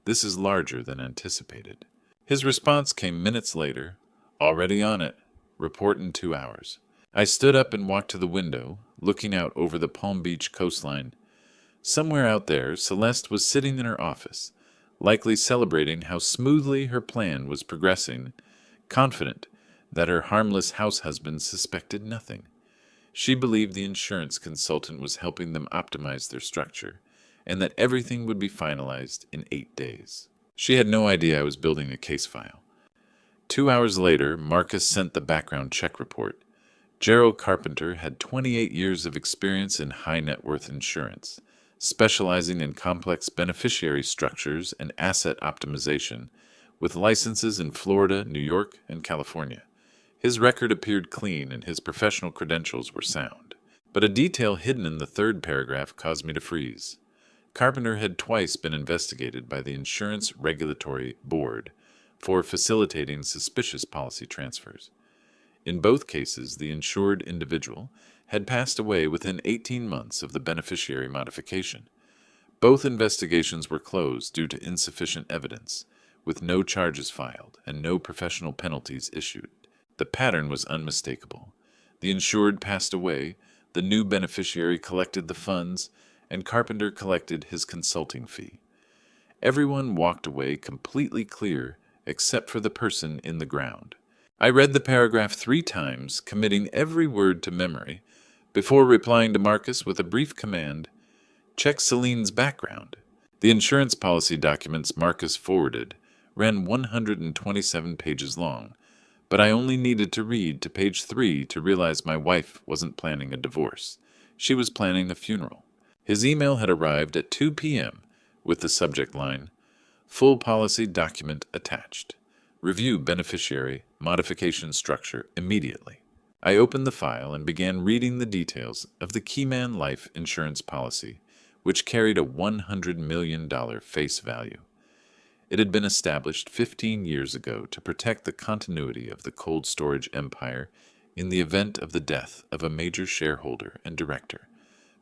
This is larger than anticipated. His response came minutes later. Already on it. Report in 2 hours. I stood up and walked to the window, looking out over the Palm Beach coastline. Somewhere out there, Celeste was sitting in her office, likely celebrating how smoothly her plan was progressing, confident that her harmless house husband suspected nothing. She believed the insurance consultant was helping them optimize their structure, and that everything would be finalized in 8 days. She had no idea I was building a case file. 2 hours later, Marcus sent the background check report. Gerald Carpenter had 28 years of experience in high-net-worth insurance, specializing in complex beneficiary structures and asset optimization, with licenses in Florida, New York, and California. His record appeared clean and his professional credentials were sound. But a detail hidden in the third paragraph caused me to freeze. Carpenter had twice been investigated by the Insurance Regulatory Board for facilitating suspicious policy transfers. In both cases, the insured individual had passed away within 18 months of the beneficiary modification. Both investigations were closed due to insufficient evidence, with no charges filed and no professional penalties issued. The pattern was unmistakable. The insured passed away, the new beneficiary collected the funds, and Carpenter collected his consulting fee. Everyone walked away completely clear except for the person in the ground. I read the paragraph 3 times, committing every word to memory, before replying to Marcus with a brief command, check Celine's background. The insurance policy documents Marcus forwarded ran 127 pages long, but I only needed to read to page 3 to realize my wife wasn't planning a divorce. She was planning a funeral. His email had arrived at 2 p.m. with the subject line, full policy document attached. Review beneficiary modification structure immediately. I opened the file and began reading the details of the Keyman Life Insurance policy, which carried a $100 million face value. It had been established 15 years ago to protect the continuity of the cold storage empire in the event of the death of a major shareholder and director,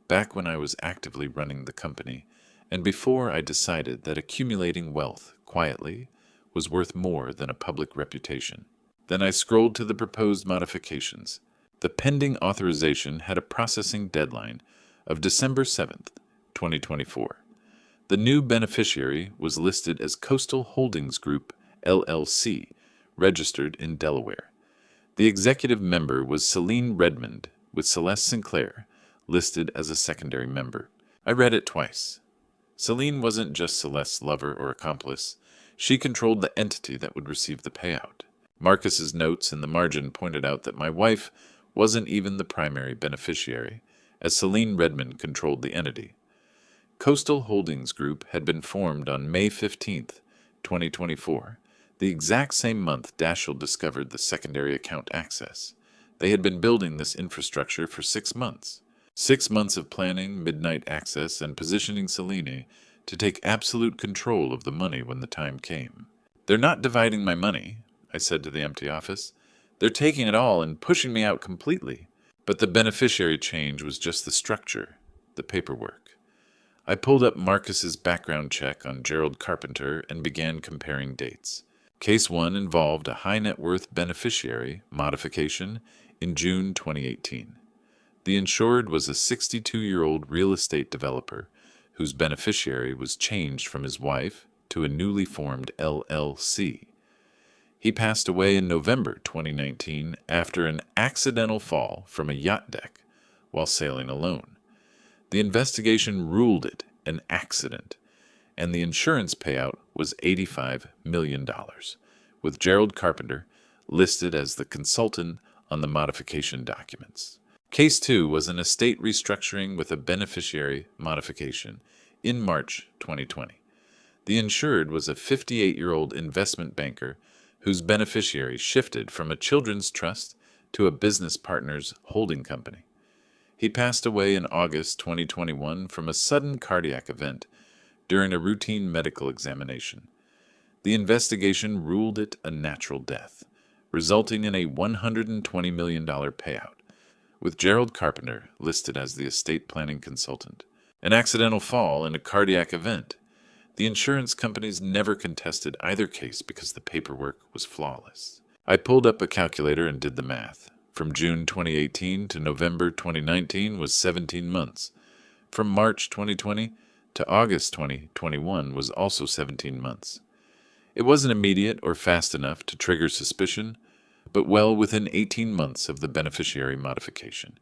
back when I was actively running the company, and before I decided that accumulating wealth quietly was worth more than a public reputation. Then I scrolled to the proposed modifications. The pending authorization had a processing deadline of December 7th, 2024. The new beneficiary was listed as Coastal Holdings Group, LLC, registered in Delaware. The executive member was Celine Redmond, with Celeste Sinclair listed as a secondary member. I read it twice. Celine wasn't just Celeste's lover or accomplice. She controlled the entity that would receive the payout. Marcus's notes in the margin pointed out that my wife wasn't even the primary beneficiary, as Celine Redmond controlled the entity. Coastal Holdings Group had been formed on May 15th, 2024, the exact same month Dashiell discovered the secondary account access. They had been building this infrastructure for 6 months. 6 months of planning, midnight access, and positioning Celine to take absolute control of the money when the time came. They're not dividing my money, I said to the empty office. They're taking it all and pushing me out completely. But the beneficiary change was just the structure, the paperwork. I pulled up Marcus's background check on Gerald Carpenter and began comparing dates. Case 1 involved a high-net-worth beneficiary modification in June 2018. The insured was a 62-year-old real estate developer whose beneficiary was changed from his wife to a newly formed LLC. He passed away in November 2019 after an accidental fall from a yacht deck while sailing alone. The investigation ruled it an accident, and the insurance payout was $85 million, with Gerald Carpenter listed as the consultant on the modification documents. Case 2 was an estate restructuring with a beneficiary modification in March 2020. The insured was a 58-year-old investment banker whose beneficiary shifted from a children's trust to a business partner's holding company. He passed away in August 2021 from a sudden cardiac event during a routine medical examination. The investigation ruled it a natural death, resulting in a $120 million payout, with Gerald Carpenter listed as the estate planning consultant. An accidental fall in a cardiac event. The insurance companies never contested either case because the paperwork was flawless. I pulled up a calculator and did the math. From June 2018 to November 2019 was 17 months. From March 2020 to August 2021 was also 17 months. It wasn't immediate or fast enough to trigger suspicion, but well within 18 months of the beneficiary modification.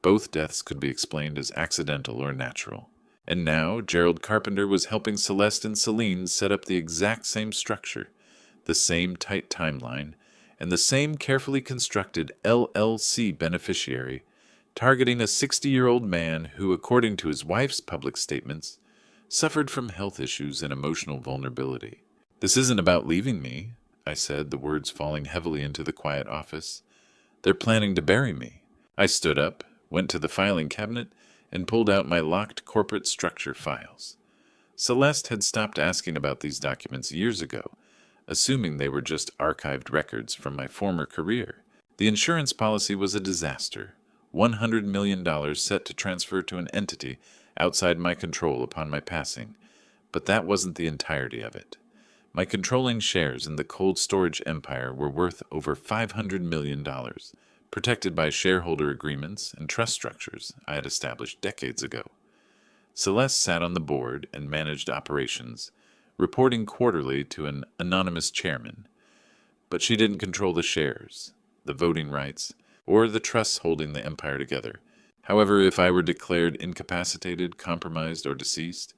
Both deaths could be explained as accidental or natural. And now Gerald Carpenter was helping Celeste and Celine set up the exact same structure, the same tight timeline, and the same carefully constructed LLC beneficiary, targeting a 60-year-old man who, according to his wife's public statements, suffered from health issues and emotional vulnerability. "This isn't about leaving me," I said, the words falling heavily into the quiet office. "They're planning to bury me." I stood up, went to the filing cabinet, and pulled out my locked corporate structure files. Celeste had stopped asking about these documents years ago, assuming they were just archived records from my former career. The insurance policy was a disaster, $100 million set to transfer to an entity outside my control upon my passing, but that wasn't the entirety of it. My controlling shares in the cold storage empire were worth over $500 million, protected by shareholder agreements and trust structures I had established decades ago. Celeste sat on the board and managed operations, reporting quarterly to an anonymous chairman. But she didn't control the shares, the voting rights, or the trusts holding the empire together. However, if I were declared incapacitated, compromised, or deceased,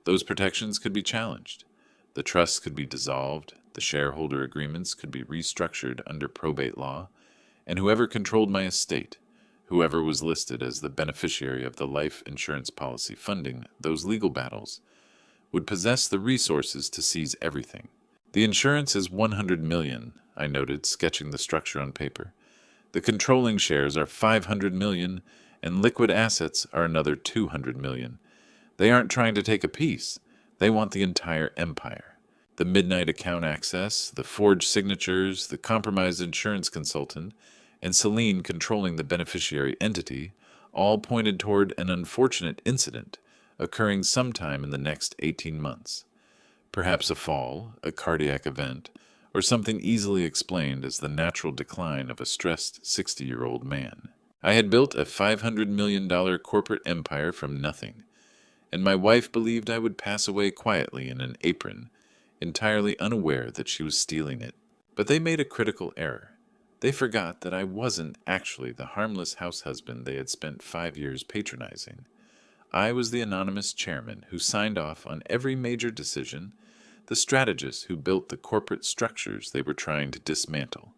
those protections could be challenged. The trusts could be dissolved, the shareholder agreements could be restructured under probate law, and whoever controlled my estate, whoever was listed as the beneficiary of the life insurance policy funding those legal battles, would possess the resources to seize everything. "The insurance is $100 million, I noted, sketching the structure on paper. "The controlling shares are $500 million, and liquid assets are another $200 million. They aren't trying to take a piece. They want the entire empire. The midnight account access, the forged signatures, the compromised insurance consultant, and Celine controlling the beneficiary entity all pointed toward an unfortunate incident occurring sometime in the next 18 months. Perhaps a fall, a cardiac event, or something easily explained as the natural decline of a stressed 60-year-old man. I had built a $500 million corporate empire from nothing, and my wife believed I would pass away quietly in an apron, entirely unaware that she was stealing it. But they made a critical error. They forgot that I wasn't actually the harmless house husband they had spent 5 years patronizing. I was the anonymous chairman who signed off on every major decision, the strategist who built the corporate structures they were trying to dismantle,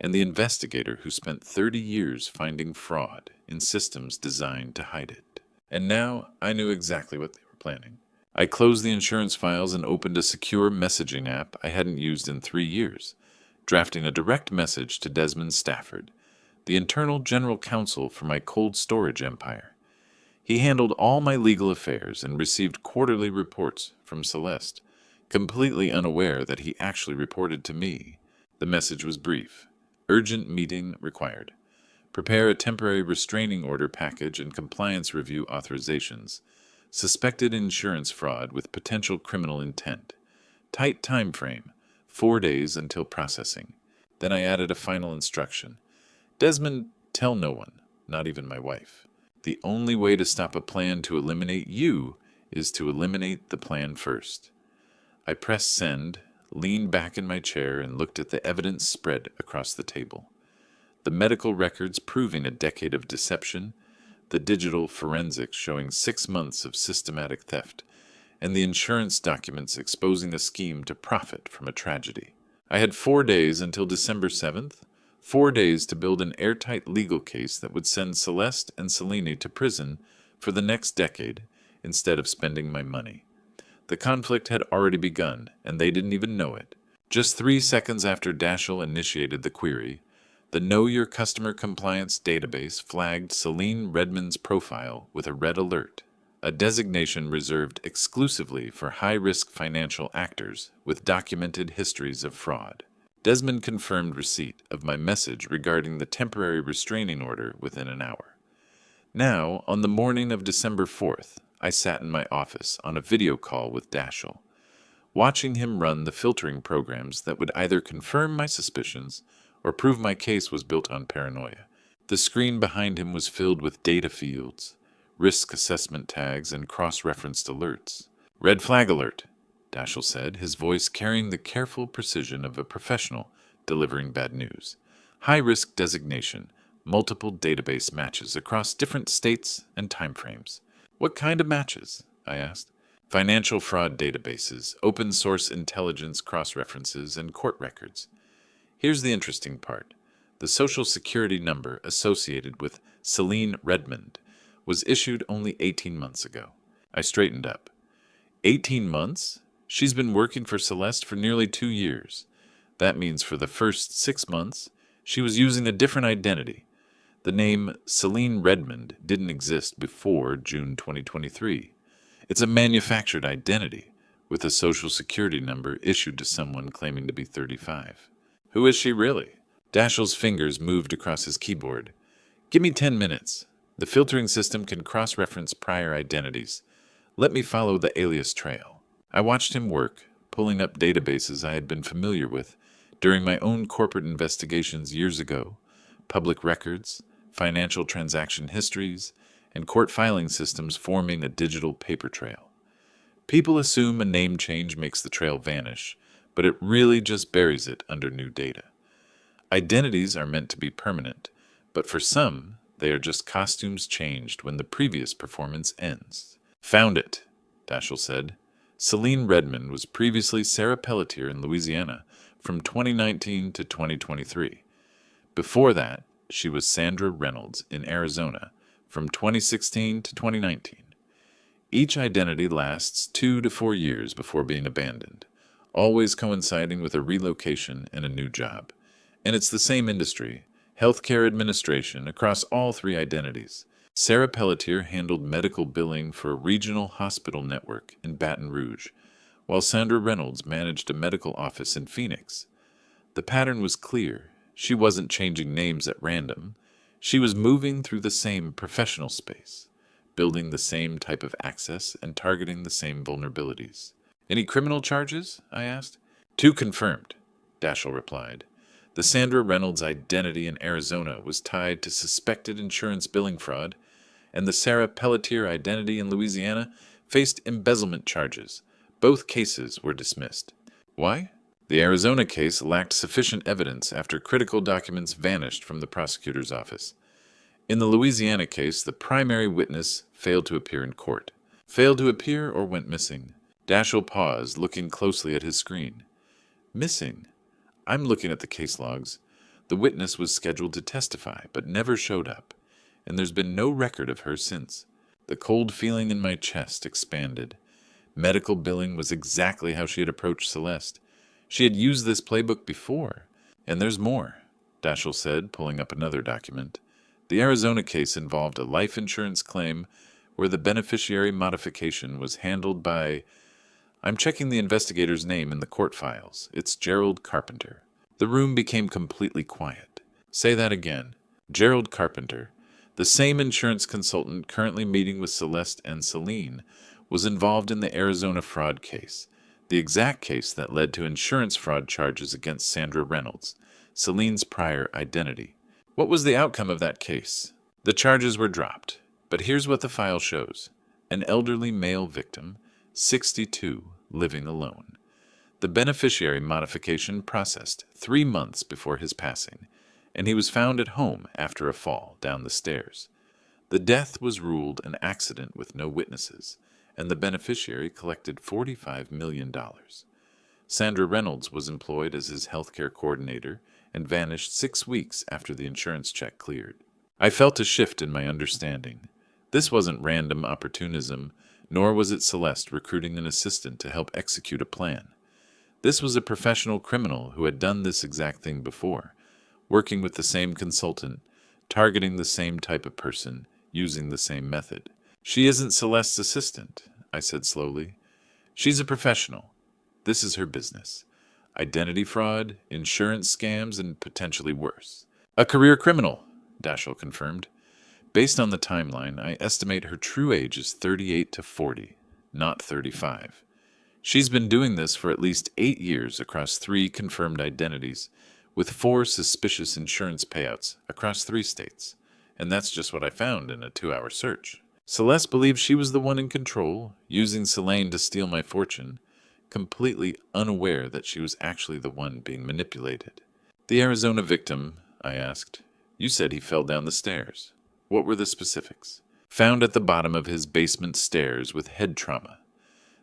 and the investigator who spent 30 years finding fraud in systems designed to hide it. And now I knew exactly what they were planning. I closed the insurance files and opened a secure messaging app I hadn't used in 3 years, drafting a direct message to Desmond Stafford, the internal general counsel for my cold storage empire. He handled all my legal affairs and received quarterly reports from Celeste, completely unaware that he actually reported to me. The message was brief. Urgent meeting required. Prepare a temporary restraining order package and compliance review authorizations. Suspected insurance fraud with potential criminal intent. Tight time frame. 4 days until processing. Then I added a final instruction. Desmond, tell no one, not even my wife. The only way to stop a plan to eliminate you is to eliminate the plan first. I pressed send, leaned back in my chair, and looked at the evidence spread across the table. The medical records proving a decade of deception, the digital forensics showing 6 months of systematic theft, and the insurance documents exposing the scheme to profit from a tragedy. I had 4 days until December 7th, 4 days to build an airtight legal case that would send Celeste and Celine to prison for the next decade instead of spending my money. The conflict had already begun, and they didn't even know it. Just 3 seconds after Dashiell initiated the query, the Know Your Customer Compliance database flagged Celine Redmond's profile with a red alert, a designation reserved exclusively for high-risk financial actors with documented histories of fraud. Desmond confirmed receipt of my message regarding the temporary restraining order within an hour. Now, on the morning of December 4th, I sat in my office on a video call with Dashiell, watching him run the filtering programs that would either confirm my suspicions or prove my case was built on paranoia. The screen behind him was filled with data fields, risk assessment tags, and cross-referenced alerts. "Red flag alert," Dashiell said, his voice carrying the careful precision of a professional delivering bad news. "High-risk designation, multiple database matches across different states and timeframes." "What kind of matches?" I asked. "Financial fraud databases, open-source intelligence cross-references, and court records. Here's the interesting part. The Social Security number associated with Celine Redmond was issued only 18 months ago." I straightened up. 18 months? She's been working for Celeste for nearly 2 years. That means for the first 6 months, she was using a different identity. The name Celine Redmond didn't exist before June 2023. It's a manufactured identity, with a Social Security number issued to someone claiming to be 35. "Who is she really?" Dashiell's fingers moved across his keyboard. "Give me 10 minutes. The filtering system can cross-reference prior identities. Let me follow the alias trail." I watched him work, pulling up databases I had been familiar with during my own corporate investigations years ago, public records, financial transaction histories, and court filing systems forming a digital paper trail. People assume a name change makes the trail vanish, but it really just buries it under new data. Identities are meant to be permanent, but for some, they are just costumes changed when the previous performance ends. "Found it," Dashiell said. "Celine Redmond was previously Sarah Pelletier in Louisiana from 2019 to 2023. Before that, she was Sandra Reynolds in Arizona from 2016 to 2019. Each identity lasts 2 to 4 years before being abandoned, always coinciding with a relocation and a new job. And it's the same industry, healthcare administration, across all 3 identities. Sarah Pelletier handled medical billing for a regional hospital network in Baton Rouge, while Sandra Reynolds managed a medical office in Phoenix. The pattern was clear. She wasn't changing names at random. She was moving through the same professional space, building the same type of access and targeting the same vulnerabilities. "Any criminal charges?" I asked. "2 confirmed," Dashiell replied. The Sandra Reynolds identity in Arizona was tied to suspected insurance billing fraud, and the Sarah Pelletier identity in Louisiana faced embezzlement charges. Both cases were dismissed. Why? The Arizona case lacked sufficient evidence after critical documents vanished from the prosecutor's office. In the Louisiana case, the primary witness failed to appear in court. Failed to appear or went missing? Dashiell paused, looking closely at his screen. "Missing?" I'm looking at the case logs. The witness was scheduled to testify, but never showed up, and there's been no record of her since. The cold feeling in my chest expanded. Medical billing was exactly how she had approached Celeste. She had used this playbook before. "And there's more," Dashiell said, pulling up another document. The Arizona case involved a life insurance claim where the beneficiary modification was handled by... I'm checking the investigator's name in the court files. It's Gerald Carpenter. The room became completely quiet. "Say that again." Gerald Carpenter, the same insurance consultant currently meeting with Celeste and Celine, was involved in the Arizona fraud case, the exact case that led to insurance fraud charges against Sandra Reynolds, Celine's prior identity. What was the outcome of that case? The charges were dropped, but here's what the file shows. An elderly male victim, 62, living alone. The beneficiary modification processed 3 months before his passing, and he was found at home after a fall down the stairs. The death was ruled an accident with no witnesses, and the beneficiary collected $45 million. Sandra Reynolds was employed as his healthcare coordinator and vanished 6 weeks after the insurance check cleared. I felt a shift in my understanding. This wasn't random opportunism, Nor was it Celeste recruiting an assistant to help execute a plan. This was a professional criminal who had done this exact thing before, working with the same consultant, targeting the same type of person, using the same method. She isn't Celeste's assistant, I said slowly. She's a professional. This is her business. Identity fraud, insurance scams, and potentially worse. A career criminal, Dashiell confirmed. Based on the timeline, I estimate her true age is 38 to 40, not 35. She's been doing this for at least 8 years across 3 confirmed identities, with 4 suspicious insurance payouts across 3 states. And that's just what I found in a 2-hour search. Celeste believed she was the one in control, using Selene to steal my fortune, completely unaware that she was actually the one being manipulated. The Arizona victim, I asked. You said he fell down the stairs. What were the specifics? Found at the bottom of his basement stairs with head trauma.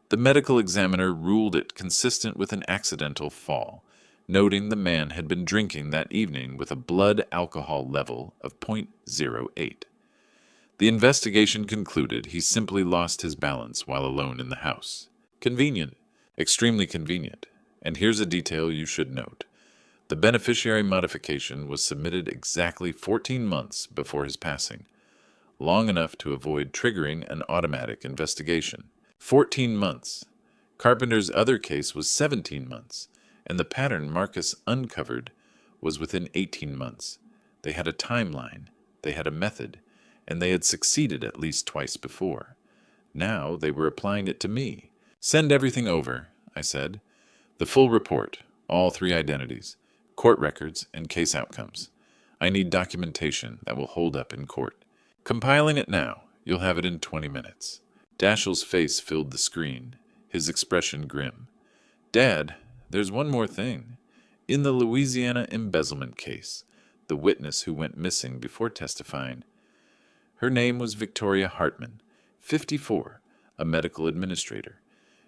The medical examiner ruled it consistent with an accidental fall, noting the man had been drinking that evening with a blood alcohol level of 0.08. The investigation concluded he simply lost his balance while alone in the house. Convenient. Extremely convenient. And here's a detail you should note. The beneficiary modification was submitted exactly 14 months before his passing, long enough to avoid triggering an automatic investigation. 14 months. Carpenter's other case was 17 months, and the pattern Marcus uncovered was within 18 months. They had a timeline, they had a method, and they had succeeded at least twice before. Now they were applying it to me. Send everything over, I said. The full report, all 3 identities, court records, and case outcomes. I need documentation that will hold up in court. Compiling it now. You'll have it in 20 minutes. Dashiell's face filled the screen, his expression grim. Dad, there's one more thing. In the Louisiana embezzlement case, the witness who went missing before testifying, her name was Victoria Hartman, 54, a medical administrator.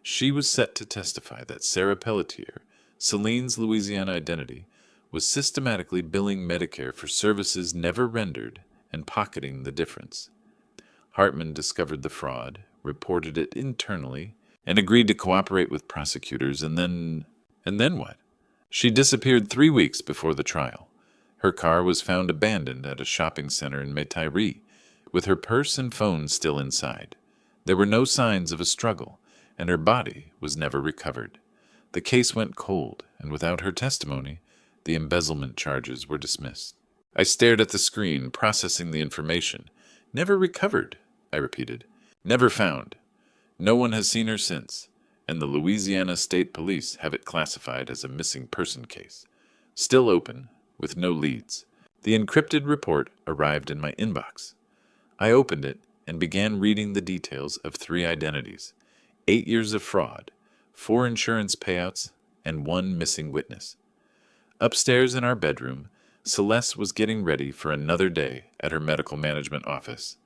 She was set to testify that Sarah Pelletier, Celine's Louisiana identity, was systematically billing Medicare for services never rendered and pocketing the difference. Hartman discovered the fraud, reported it internally, and agreed to cooperate with prosecutors, and then what? She disappeared 3 weeks before the trial. Her car was found abandoned at a shopping center in Metairie, with her purse and phone still inside. There were no signs of a struggle, and her body was never recovered. The case went cold, and without her testimony, the embezzlement charges were dismissed. I stared at the screen, processing the information. Never recovered, I repeated. Never found. No one has seen her since, and the Louisiana State Police have it classified as a missing person case. Still open, with no leads. The encrypted report arrived in my inbox. I opened it and began reading the details of 3 identities, 8 years of fraud, 4 insurance payouts, and 1 missing witness. Upstairs in our bedroom, Celeste was getting ready for another day at her medical management office,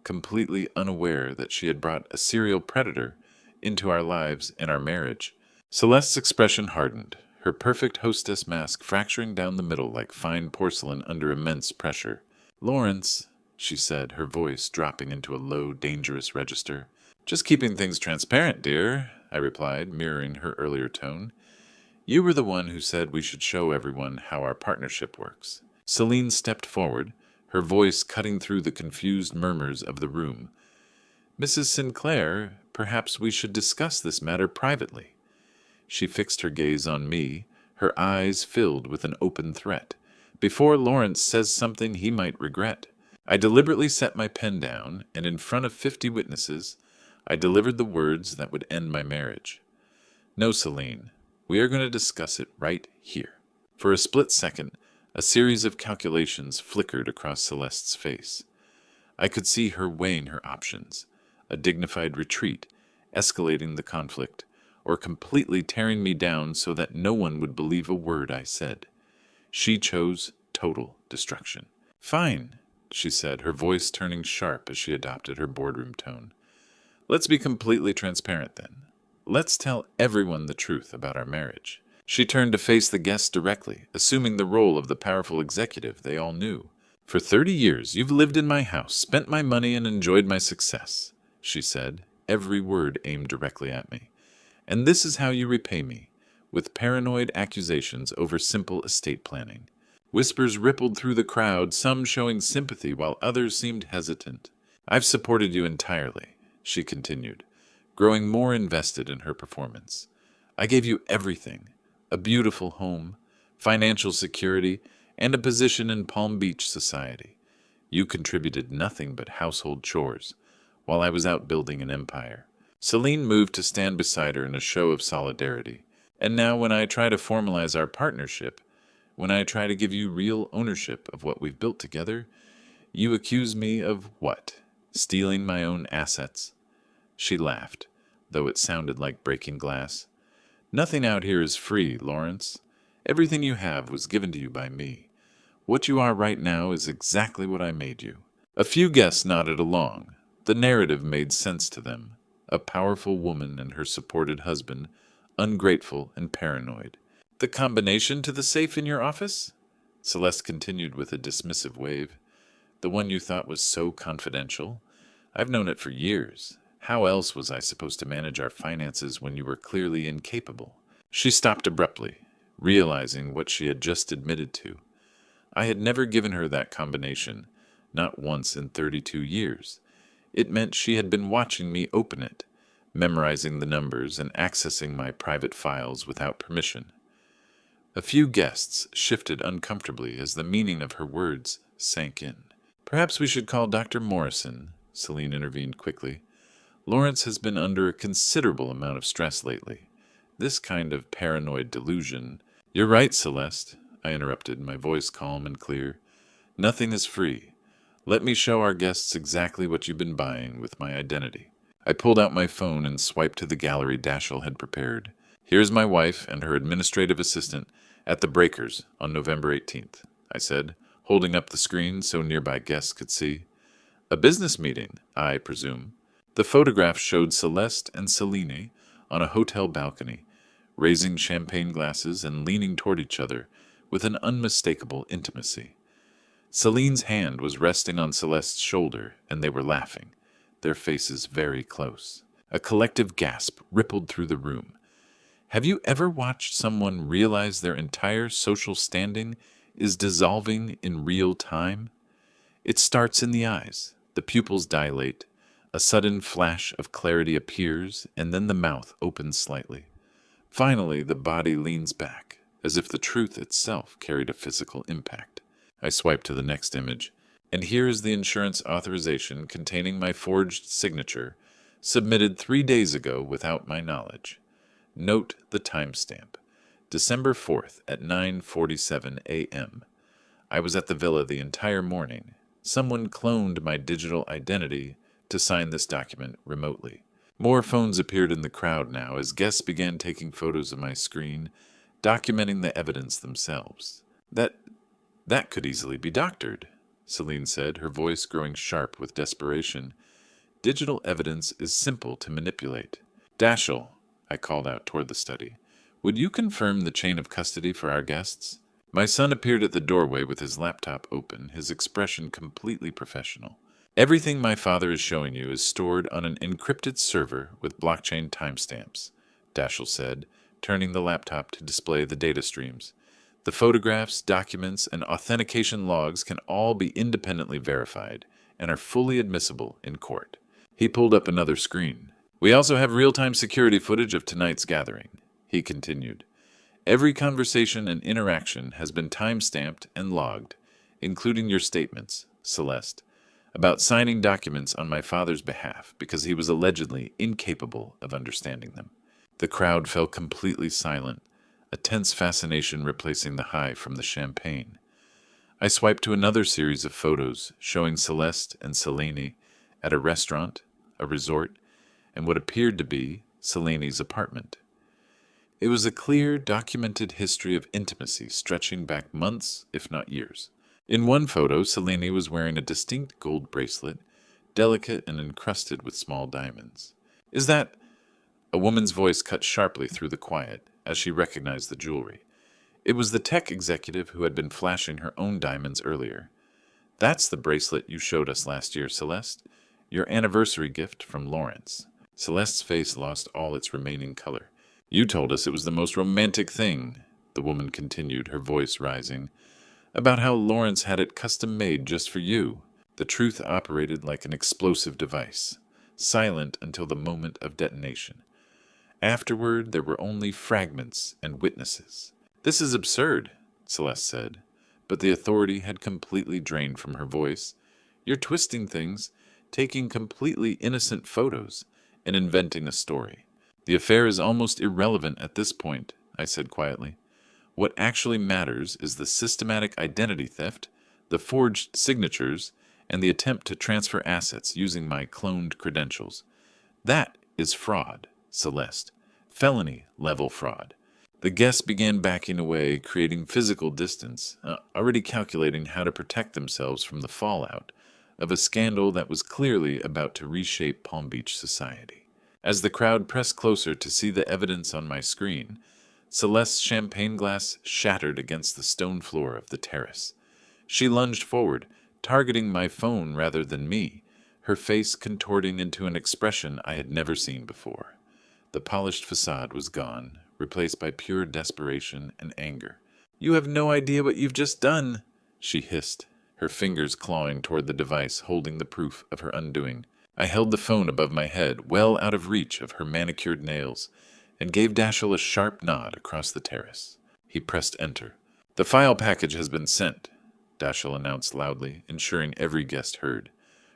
completely unaware that she had brought a serial predator into our lives and our marriage. Celeste's expression hardened, her perfect hostess mask fracturing down the middle like fine porcelain under immense pressure. Lawrence, she said, her voice dropping into a low, dangerous register. Just keeping things transparent, dear, I replied, mirroring her earlier tone. You were the one who said we should show everyone how our partnership works. Selene stepped forward, her voice cutting through the confused murmurs of the room. Mrs. Sinclair, perhaps we should discuss this matter privately. She fixed her gaze on me, her eyes filled with an open threat, before Lawrence says something he might regret. I deliberately set my pen down, and in front of 50 witnesses, I delivered the words that would end my marriage. No, Selene, we are going to discuss it right here. For a split second, a series of calculations flickered across Celeste's face. I could see her weighing her options, a dignified retreat, escalating the conflict, or completely tearing me down so that no one would believe a word I said. She chose total destruction. Fine, she said, her voice turning sharp as she adopted her boardroom tone. Let's be completely transparent then. Let's tell everyone the truth about our marriage. She turned to face the guests directly, assuming the role of the powerful executive they all knew. For 30 years, you've lived in my house, spent my money, and enjoyed my success, she said, every word aimed directly at me. And this is how you repay me, with paranoid accusations over simple estate planning. Whispers rippled through the crowd, some showing sympathy while others seemed hesitant. I've supported you entirely, she continued, growing more invested in her performance. I gave you everything, a beautiful home, financial security, and a position in Palm Beach society. You contributed nothing but household chores, while I was out building an empire. Celine moved to stand beside her in a show of solidarity. And now when I try to formalize our partnership, when I try to give you real ownership of what we've built together, you accuse me of what? Stealing my own assets? She laughed, though it sounded like breaking glass. Nothing out here is free, Lawrence. Everything you have was given to you by me. What you are right now is exactly what I made you. A few guests nodded along. The narrative made sense to them. A powerful woman and her supported husband, ungrateful and paranoid. The combination to the safe in your office? Celeste continued with a dismissive wave. The one you thought was so confidential? I've known it for years. How else was I supposed to manage our finances when you were clearly incapable? She stopped abruptly, realizing what she had just admitted to. I had never given her that combination, not once in 32 years. It meant she had been watching me open it, memorizing the numbers and accessing my private files without permission. A few guests shifted uncomfortably as the meaning of her words sank in. Perhaps we should call Dr. Morrison, Celine intervened quickly. Lawrence has been under a considerable amount of stress lately. This kind of paranoid delusion— You're right, Celeste, I interrupted, my voice calm and clear. Nothing is free. Let me show our guests exactly what you've been buying with my identity. I pulled out my phone and swiped to the gallery Dashiell had prepared. Here's my wife and her administrative assistant at the Breakers on November 18th, I said, holding up the screen so nearby guests could see. A business meeting, I presume. The photograph showed Celeste and Celine on a hotel balcony, raising champagne glasses and leaning toward each other with an unmistakable intimacy. Celine's hand was resting on Celeste's shoulder, and they were laughing, their faces very close. A collective gasp rippled through the room. Have you ever watched someone realize their entire social standing is dissolving in real time? It starts in the eyes. The pupils dilate. A sudden flash of clarity appears, and then the mouth opens slightly. Finally, the body leans back, as if the truth itself carried a physical impact. I swipe to the next image, and here is the insurance authorization containing my forged signature, submitted 3 days ago without my knowledge. Note the timestamp, December 4th at 9:47 a.m. I was at the villa the entire morning. Someone cloned my digital identity to sign this document remotely. More phones appeared in the crowd now as guests began taking photos of my screen, documenting the evidence themselves. That could easily be doctored, Celine said, her voice growing sharp with desperation. Digital evidence is simple to manipulate. Dashiell, I called out toward the study, would you confirm the chain of custody for our guests? My son appeared at the doorway with his laptop open, his expression completely professional. Everything my father is showing you is stored on an encrypted server with blockchain timestamps, Dashiell said, turning the laptop to display the data streams. The photographs, documents, and authentication logs can all be independently verified and are fully admissible in court. He pulled up another screen. We also have real-time security footage of tonight's gathering, he continued. Every conversation and interaction has been time-stamped and logged, including your statements, Celeste, about signing documents on my father's behalf because he was allegedly incapable of understanding them. The crowd fell completely silent, a tense fascination replacing the high from the champagne. I swiped to another series of photos showing Celeste and Celine at a restaurant, a resort, and what appeared to be Celine's apartment. It was a clear, documented history of intimacy stretching back months, if not years. In one photo, Celine was wearing a distinct gold bracelet, delicate and encrusted with small diamonds. Is that— A woman's voice cut sharply through the quiet as she recognized the jewelry. It was the tech executive who had been flashing her own diamonds earlier. That's the bracelet you showed us last year, Celeste. Your anniversary gift from Lawrence. Celeste's face lost all its remaining color. You told us it was the most romantic thing, the woman continued, her voice rising, about how Lawrence had it custom made just for you. The truth operated like an explosive device, silent until the moment of detonation. Afterward, there were only fragments and witnesses. This is absurd, Celeste said, but the authority had completely drained from her voice. You're twisting things, taking completely innocent photos, and inventing a story. The affair is almost irrelevant at this point, I said quietly. What actually matters is the systematic identity theft, the forged signatures, and the attempt to transfer assets using my cloned credentials. That is fraud, Celeste. Felony-level fraud. The guests began backing away, creating physical distance, already calculating how to protect themselves from the fallout of a scandal that was clearly about to reshape Palm Beach society. As the crowd pressed closer to see the evidence on my screen, Celeste's champagne glass shattered against the stone floor of the terrace. She lunged forward, targeting my phone rather than me, her face contorting into an expression I had never seen before. The polished facade was gone, replaced by pure desperation and anger. "You have no idea what you've just done," she hissed, her fingers clawing toward the device holding the proof of her undoing. I held the phone above my head, well out of reach of her manicured nails, and gave Dashiell a sharp nod across the terrace. He pressed enter. "The file package has been sent," Dashiell announced loudly, ensuring every guest heard.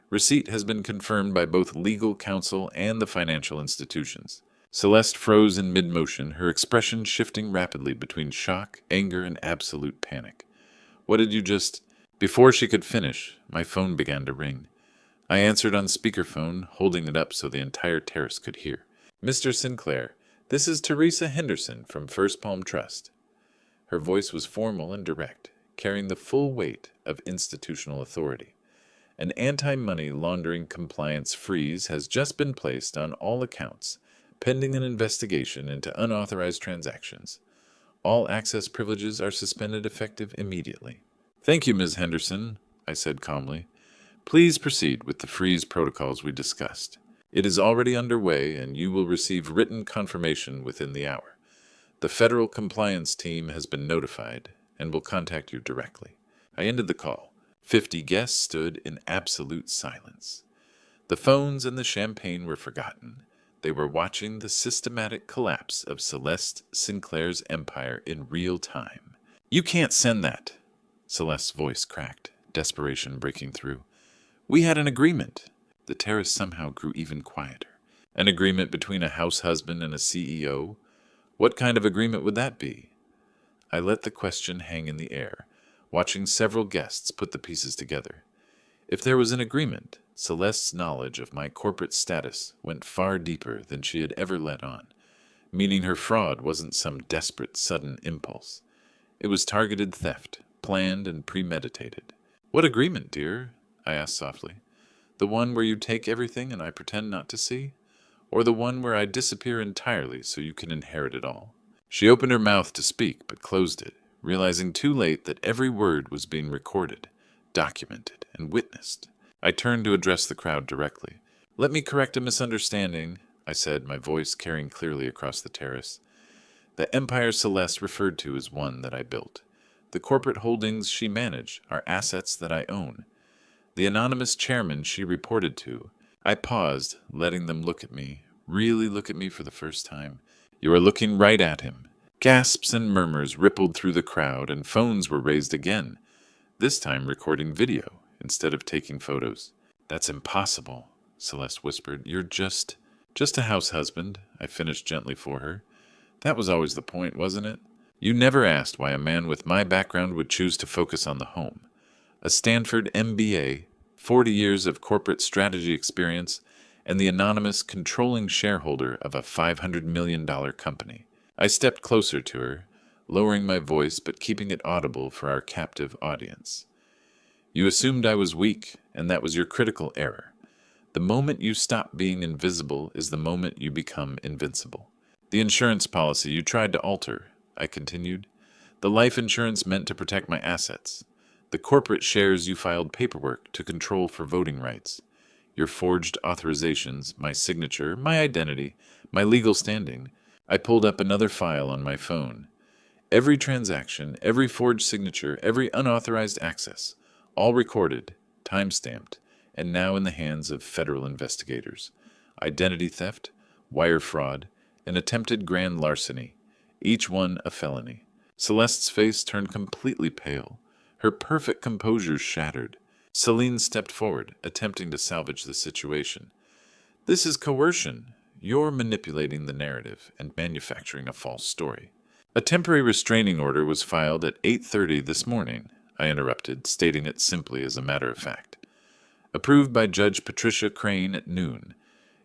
"Receipt has been confirmed by both legal counsel and the financial institutions." Celeste froze in mid-motion, her expression shifting rapidly between shock, anger, and absolute panic. "What did you just—" Before she could finish, my phone began to ring. I answered on speakerphone, holding it up so the entire terrace could hear. "Mr. Sinclair, this is Teresa Henderson from First Palm Trust." Her voice was formal and direct, carrying the full weight of institutional authority. "An anti-money laundering compliance freeze has just been placed on all accounts, pending an investigation into unauthorized transactions. All access privileges are suspended effective immediately." "Thank you, Ms. Henderson," I said calmly. "Please proceed with the freeze protocols we discussed. It is already underway, and you will receive written confirmation within the hour. The federal compliance team has been notified and will contact you directly." I ended the call. 50 guests stood in absolute silence. The phones and the champagne were forgotten. They were watching the systematic collapse of Celeste Sinclair's empire in real time. "You can't send that," Celeste's voice cracked, desperation breaking through. "We had an agreement." The terrace somehow grew even quieter. An agreement between a house husband and a CEO? What kind of agreement would that be? I let the question hang in the air, watching several guests put the pieces together. If there was an agreement, Celeste's knowledge of my corporate status went far deeper than she had ever let on, meaning her fraud wasn't some desperate, sudden impulse. It was targeted theft, planned and premeditated. "What agreement, dear?" I asked softly. "The one where you take everything and I pretend not to see? Or the one where I disappear entirely so you can inherit it all?" She opened her mouth to speak, but closed it, realizing too late that every word was being recorded, documented, and witnessed. I turned to address the crowd directly. "Let me correct a misunderstanding," I said, my voice carrying clearly across the terrace. "The empire Celeste referred to is one that I built. The corporate holdings she managed are assets that I own. The anonymous chairman she reported to—" I paused, letting them look at me, really look at me for the first time. "You are looking right at him." Gasps and murmurs rippled through the crowd, and phones were raised again, this time recording video instead of taking photos. "That's impossible," Celeste whispered. "You're just a house husband," I finished gently for her. "That was always the point, wasn't it? You never asked why a man with my background would choose to focus on the home. A Stanford MBA, 40 years of corporate strategy experience, and the anonymous controlling shareholder of a $500 million company." I stepped closer to her, lowering my voice but keeping it audible for our captive audience. "You assumed I was weak, and that was your critical error. The moment you stop being invisible is the moment you become invincible. The insurance policy you tried to alter," I continued. "The life insurance meant to protect my assets. The corporate shares you filed paperwork to control for voting rights. Your forged authorizations, my signature, my identity, my legal standing. I pulled up another file on my phone. Every transaction, every forged signature, every unauthorized access, all recorded, time-stamped, and now in the hands of federal investigators. Identity theft, wire fraud, and attempted grand larceny, each one a felony. Celeste's face turned completely pale. Her perfect composure shattered. Celine stepped forward, attempting to salvage the situation. This is coercion. You're manipulating the narrative and manufacturing a false story. A temporary restraining order was filed at 8:30 this morning, I interrupted, stating it simply as a matter of fact. Approved by Judge Patricia Crane at noon.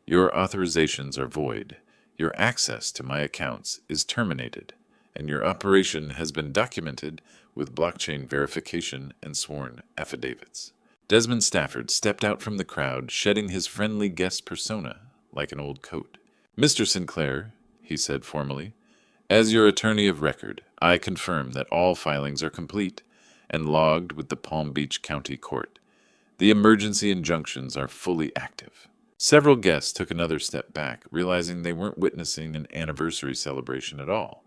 Your authorizations are void. Your access to my accounts is terminated, and your operation has been documented with blockchain verification and sworn affidavits. Desmond Stafford stepped out from the crowd, shedding his friendly guest persona like an old coat. Mr. Sinclair, he said formally, as your attorney of record, I confirm that all filings are complete and logged with the Palm Beach County Court. The emergency injunctions are fully active. Several guests took another step back, realizing they weren't witnessing an anniversary celebration at all,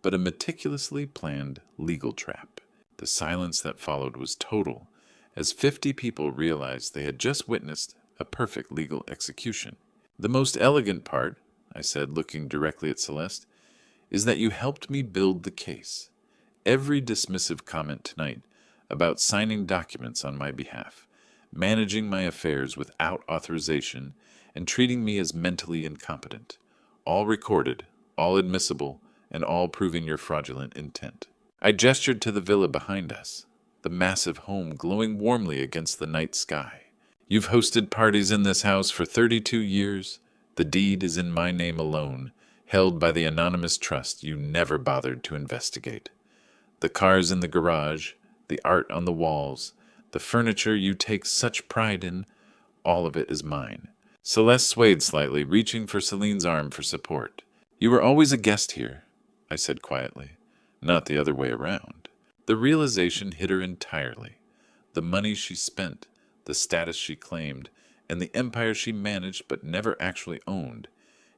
but a meticulously planned legal trap. The silence that followed was total, as 50 people realized they had just witnessed a perfect legal execution. The most elegant part, I said, looking directly at Celeste, is that you helped me build the case. Every dismissive comment tonight about signing documents on my behalf, managing my affairs without authorization, and treating me as mentally incompetent, all recorded, all admissible, and all proving your fraudulent intent. I gestured to the villa behind us, the massive home glowing warmly against the night sky. You've hosted parties in this house for 32 years. The deed is in my name alone, held by the anonymous trust you never bothered to investigate. The cars in the garage, the art on the walls, the furniture you take such pride in, all of it is mine. Celeste swayed slightly, reaching for Celine's arm for support. You were always a guest here, I said quietly, not the other way around. The realization hit her entirely. The money she spent, the status she claimed, and the empire she managed but never actually owned.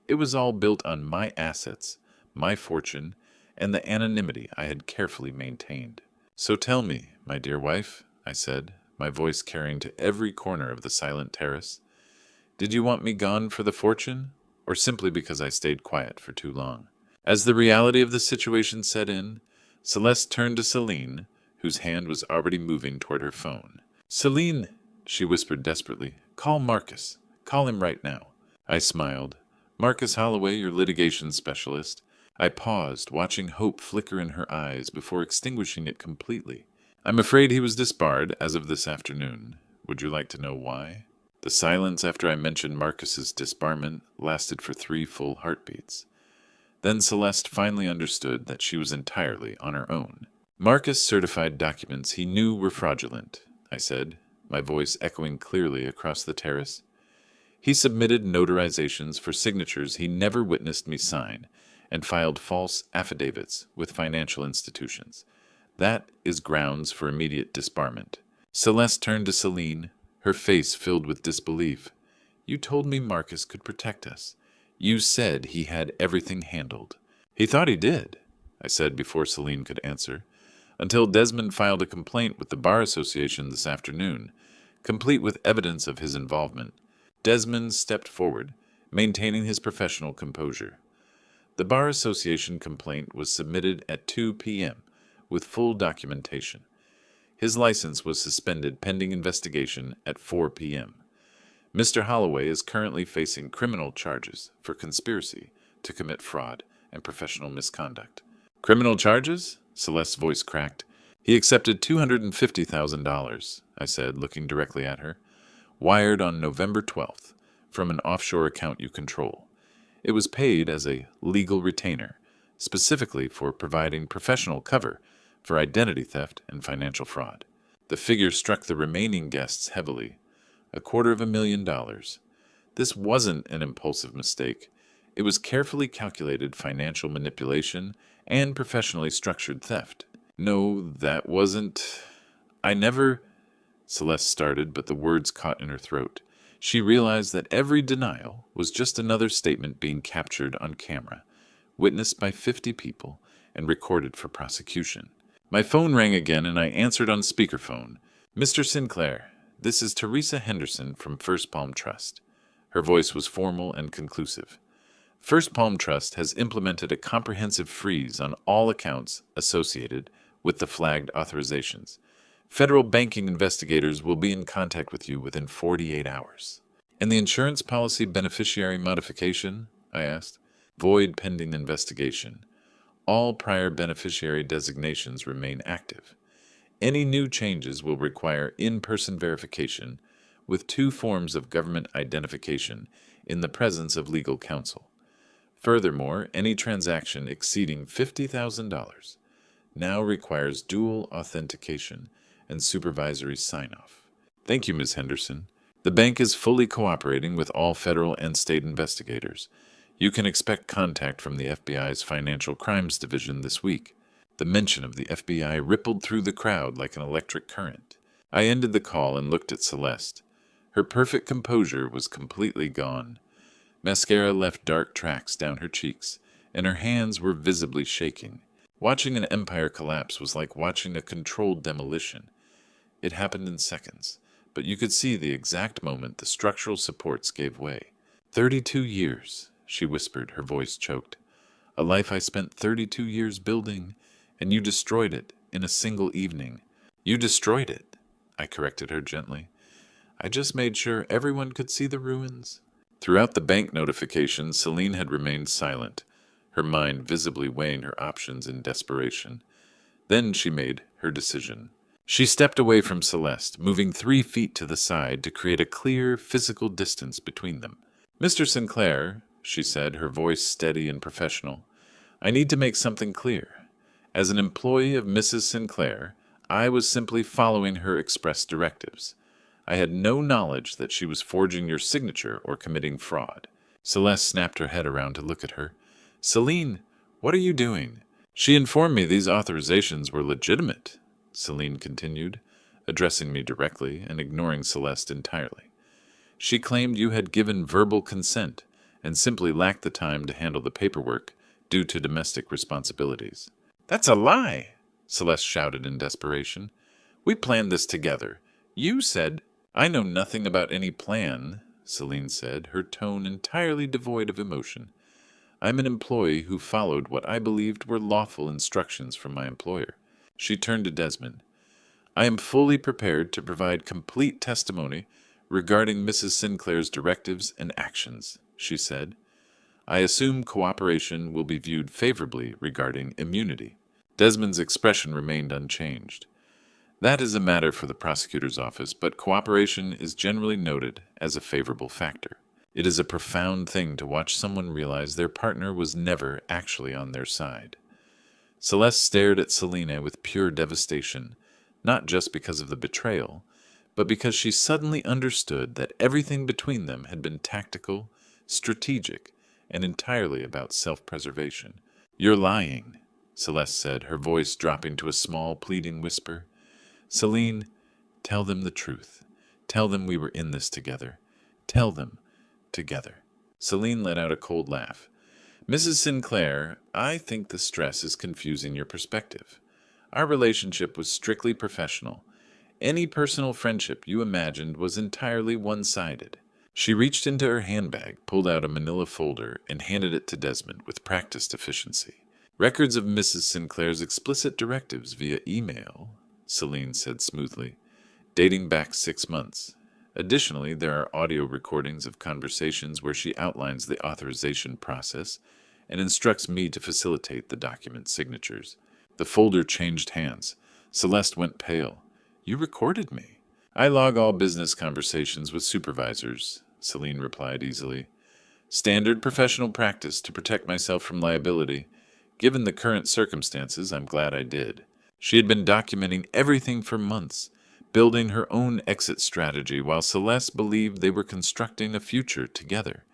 It was all built on my assets, my fortune, and the anonymity I had carefully maintained. So tell me, my dear wife, I said, my voice carrying to every corner of the silent terrace, did you want me gone for the fortune, or simply because I stayed quiet for too long? As the reality of the situation set in, Celeste turned to Celine, whose hand was already moving toward her phone. Celine, she whispered desperately, call Marcus. Call him right now. I smiled. Marcus Holloway, your litigation specialist. I paused, watching hope flicker in her eyes before extinguishing it completely. I'm afraid he was disbarred as of this afternoon. Would you like to know why? The silence after I mentioned Marcus's disbarment lasted for 3 full heartbeats. Then Celeste finally understood that she was entirely on her own. Marcus certified documents he knew were fraudulent, I said, my voice echoing clearly across the terrace. He submitted notarizations for signatures he never witnessed me sign, and filed false affidavits with financial institutions. That is grounds for immediate disbarment. Celeste turned to Celine, her face filled with disbelief. You told me Marcus could protect us. You said he had everything handled. He thought he did, I said before Celine could answer, until Desmond filed a complaint with the Bar Association this afternoon, complete with evidence of his involvement. Desmond stepped forward, maintaining his professional composure. The Bar Association complaint was submitted at 2 p.m., with full documentation. His license was suspended pending investigation at 4 p.m. Mr. Holloway is currently facing criminal charges for conspiracy to commit fraud and professional misconduct. Criminal charges? Celeste's voice cracked. He accepted $250,000, I said, looking directly at her, wired on November 12th from an offshore account you control. It was paid as a legal retainer, specifically for providing professional cover for identity theft and financial fraud. The figure struck the remaining guests heavily, $250,000. This wasn't an impulsive mistake. It was carefully calculated financial manipulation and professionally structured theft. No, that wasn't... I never... Celeste started, but the words caught in her throat. She realized that every denial was just another statement being captured on camera, witnessed by 50 people, and recorded for prosecution. My phone rang again, and I answered on speakerphone. "Mr. Sinclair, this is Teresa Henderson from First Palm Trust." Her voice was formal and conclusive. First Palm Trust has implemented a comprehensive freeze on all accounts associated with the flagged authorizations. Federal banking investigators will be in contact with you within 48 hours. "And the insurance policy beneficiary modification?" I asked. "Void pending investigation. All prior beneficiary designations remain active. Any new changes will require in-person verification with 2 forms of government identification in the presence of legal counsel. Furthermore, any transaction exceeding $50,000 now requires dual authentication and supervisory sign-off." "Thank you, Ms. Henderson. The bank is fully cooperating with all federal and state investigators. You can expect contact from the FBI's Financial Crimes Division this week." The mention of the FBI rippled through the crowd like an electric current. I ended the call and looked at Celeste. Her perfect composure was completely gone. Mascara left dark tracks down her cheeks, and her hands were visibly shaking. Watching an empire collapse was like watching a controlled demolition. It happened in seconds, but you could see the exact moment the structural supports gave way. 32 years, she whispered, her voice choked. "A life I spent 32 years building, and you destroyed it in a single evening." "You destroyed it," I corrected her gently. "I just made sure everyone could see the ruins." Throughout the bank notification, Celine had remained silent, her mind visibly weighing her options in desperation. Then she made her decision. She stepped away from Celeste, moving 3 feet to the side to create a clear physical distance between them. "Mr. Sinclair," she said, her voice steady and professional, "I need to make something clear. As an employee of Mrs. Sinclair, I was simply following her express directives. I had no knowledge that she was forging your signature or committing fraud." Celeste snapped her head around to look at her. "Celine, what are you doing?" "She informed me these authorizations were legitimate," Celine continued, addressing me directly and ignoring Celeste entirely. "She claimed you had given verbal consent and simply lacked the time to handle the paperwork due to domestic responsibilities." "That's a lie!" Celeste shouted in desperation. "We planned this together. You said—" "I know nothing about any plan," Celine said, her tone entirely devoid of emotion. "I'm an employee who followed what I believed were lawful instructions from my employer." She turned to Desmond. "I am fully prepared to provide complete testimony regarding Mrs. Sinclair's directives and actions," she said. "I assume cooperation will be viewed favorably regarding immunity." Desmond's expression remained unchanged. "That is a matter for the prosecutor's office, but cooperation is generally noted as a favorable factor. It is a profound thing to watch someone realize their partner was never actually on their side." Celeste stared at Selena with pure devastation, not just because of the betrayal, but because she suddenly understood that everything between them had been tactical, strategic, and entirely about self-preservation. "You're lying," Celeste said, her voice dropping to a small, pleading whisper. "Celine, tell them the truth. Tell them we were in this together. Tell them, together." Celine let out a cold laugh. "Mrs. Sinclair, I think the stress is confusing your perspective. Our relationship was strictly professional. Any personal friendship you imagined was entirely one-sided." She reached into her handbag, pulled out a manila folder, and handed it to Desmond with practiced efficiency. "Records of Mrs. Sinclair's explicit directives via email," Celine said smoothly, "dating back 6 months. Additionally, there are audio recordings of conversations where she outlines the authorization process and instructs me to facilitate the document signatures." The folder changed hands. Celeste went pale. "You recorded me." "I log all business conversations with supervisors," Celine replied easily. "Standard professional practice to protect myself from liability. Given the current circumstances, I'm glad I did." She had been documenting everything for months, building her own exit strategy while Celeste believed they were constructing a future together.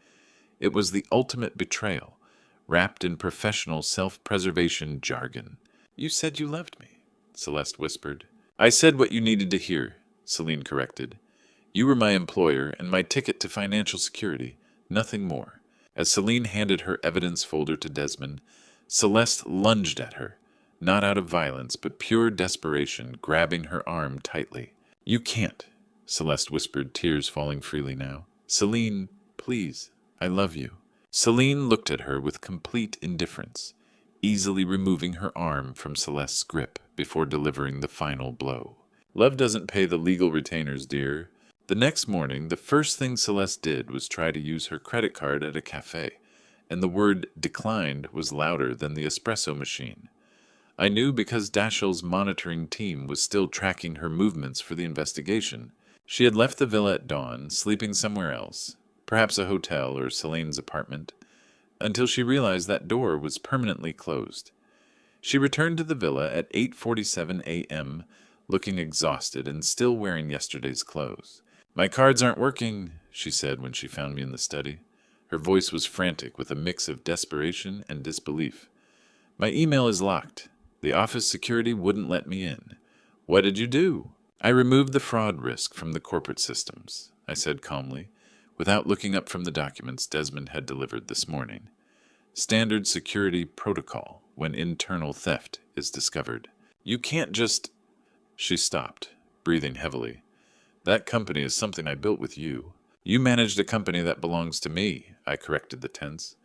It was the ultimate betrayal, wrapped in professional self-preservation jargon. "You said you loved me," Celeste whispered. "I said what you needed to hear," Celine corrected. You were my employer and my ticket to financial security, nothing more. As Celine handed her evidence folder to Desmond, Celeste lunged at her, not out of violence, but pure desperation, grabbing her arm tightly. You can't, Celeste whispered, tears falling freely now. Celine, please, I love you. Celine looked at her with complete indifference, easily removing her arm from Celeste's grip before delivering the final blow. Love doesn't pay the legal retainers, dear. The next morning, the first thing Celeste did was try to use her credit card at a cafe, and the word declined was louder than the espresso machine. I knew because Dashiell's monitoring team was still tracking her movements for the investigation. She had left the villa at dawn, sleeping somewhere else, perhaps a hotel or Celine's apartment, until she realized that door was permanently closed. She returned to the villa at 8:47 a.m., looking exhausted and still wearing yesterday's clothes. My cards aren't working, she said when she found me in the study. Her voice was frantic with a mix of desperation and disbelief. My email is locked. The office security wouldn't let me in. What did you do? I removed the fraud risk from the corporate systems, I said calmly, without looking up from the documents Desmond had delivered this morning. Standard security protocol when internal theft is discovered. You can't just... She stopped, breathing heavily. That company is something I built with you. You managed a company that belongs to me, I corrected the tense.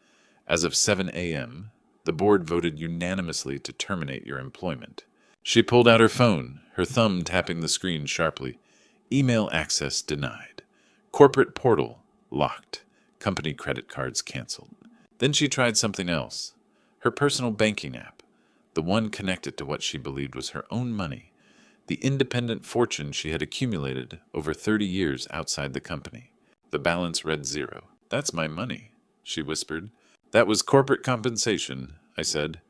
As of 7 a.m., the board voted unanimously to terminate your employment. She pulled out her phone, her thumb tapping the screen sharply. Email access denied. Corporate portal locked. Company credit cards canceled. Then she tried something else. Her personal banking app, the one connected to what she believed was her own money, the independent fortune she had accumulated over 30 years outside the company. The balance read 0. That's my money, she whispered. That was corporate compensation, I said,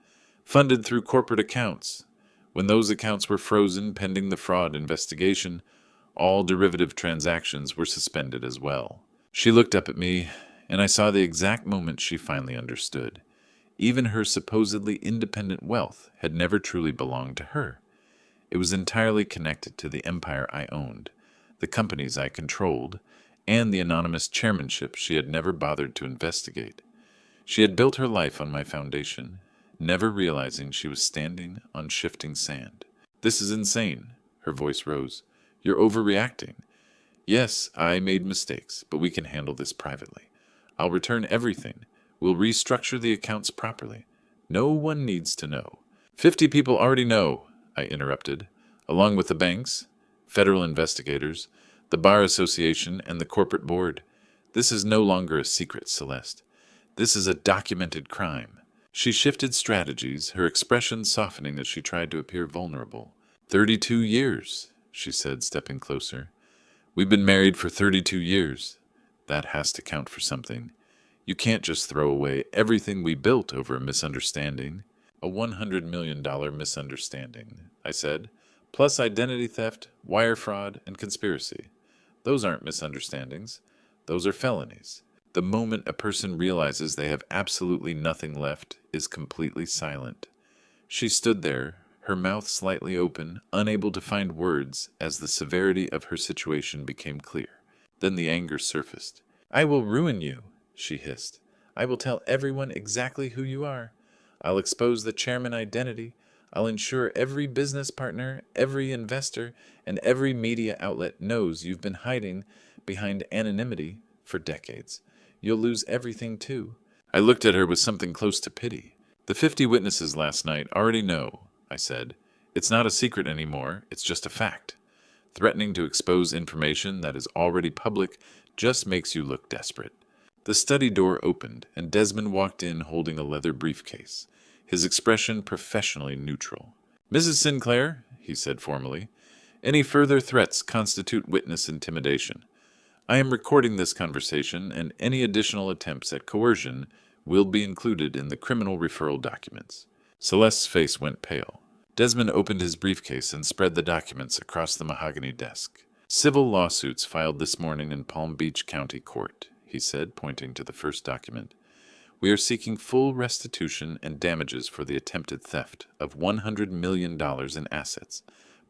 funded through corporate accounts. When those accounts were frozen pending the fraud investigation, all derivative transactions were suspended as well. She looked up at me, and I saw the exact moment she finally understood. Even her supposedly independent wealth had never truly belonged to her. It was entirely connected to the empire I owned, the companies I controlled, and the anonymous chairmanship she had never bothered to investigate. She had built her life on my foundation, never realizing she was standing on shifting sand. This is insane, her voice rose. You're overreacting. Yes, I made mistakes, but we can handle this privately. I'll return everything. We'll restructure the accounts properly. No one needs to know. 50 people already know, I interrupted, along with the banks, federal investigators, the Bar Association, and the corporate board. This is no longer a secret, Celeste. This is a documented crime. She shifted strategies, her expression softening as she tried to appear vulnerable. 32 years, she said, stepping closer. We've been married for 32 years. That has to count for something. You can't just throw away everything we built over a misunderstanding. A $100 million misunderstanding, I said, plus identity theft, wire fraud, and conspiracy. Those aren't misunderstandings. Those are felonies. The moment a person realizes they have absolutely nothing left is completely silent. She stood there, her mouth slightly open, unable to find words as the severity of her situation became clear. Then the anger surfaced. I will ruin you, she hissed. I will tell everyone exactly who you are. I'll expose the chairman identity. I'll ensure every business partner, every investor, and every media outlet knows you've been hiding behind anonymity for decades. You'll lose everything, too. I looked at her with something close to pity. The 50 witnesses last night already know, I said. It's not a secret anymore, it's just a fact. Threatening to expose information that is already public just makes you look desperate. The study door opened, and Desmond walked in holding a leather briefcase, his expression professionally neutral. Mrs. Sinclair, he said formally, any further threats constitute witness intimidation. I am recording this conversation, and any additional attempts at coercion will be included in the criminal referral documents. Celeste's face went pale. Desmond opened his briefcase and spread the documents across the mahogany desk. Civil lawsuits filed this morning in Palm Beach County Court, he said, pointing to the first document. We are seeking full restitution and damages for the attempted theft of $100 million in assets,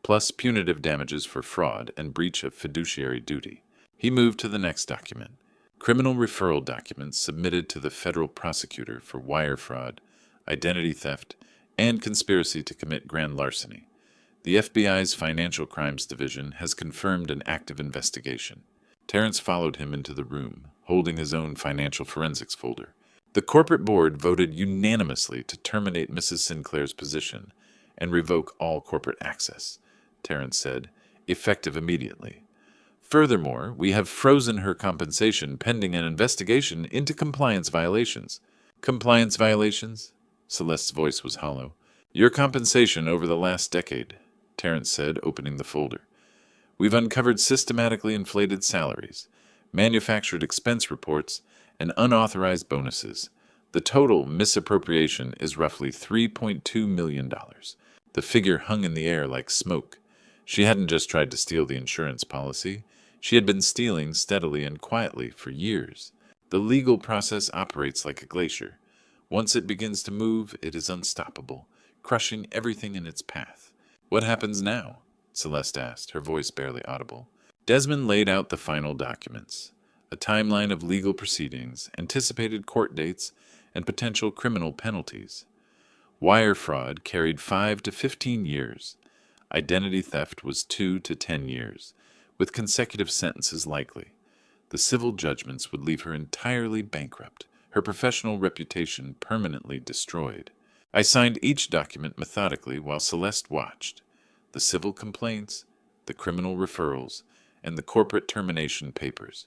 plus punitive damages for fraud and breach of fiduciary duty. He moved to the next document. Criminal referral documents submitted to the federal prosecutor for wire fraud, identity theft, and conspiracy to commit grand larceny. The FBI's Financial Crimes Division has confirmed an active investigation. Terrence followed him into the room, holding his own financial forensics folder. The corporate board voted unanimously to terminate Mrs. Sinclair's position and revoke all corporate access, Terrence said, effective immediately. Furthermore, we have frozen her compensation pending an investigation into compliance violations. Compliance violations? Celeste's voice was hollow. Your compensation over the last decade, Terrence said, opening the folder. We've uncovered systematically inflated salaries, manufactured expense reports, and unauthorized bonuses. The total misappropriation is roughly $3.2 million. The figure hung in the air like smoke. She hadn't just tried to steal the insurance policy. She had been stealing steadily and quietly for years. The legal process operates like a glacier. Once it begins to move, it is unstoppable, crushing everything in its path. What happens now? Celeste asked, her voice barely audible. Desmond laid out the final documents, a timeline of legal proceedings, anticipated court dates, and potential criminal penalties. Wire fraud carried 5 to 15 years. Identity theft was 2 to 10 years, with consecutive sentences likely. The civil judgments would leave her entirely bankrupt, her professional reputation permanently destroyed. I signed each document methodically while Celeste watched. The civil complaints, the criminal referrals, and the corporate termination papers.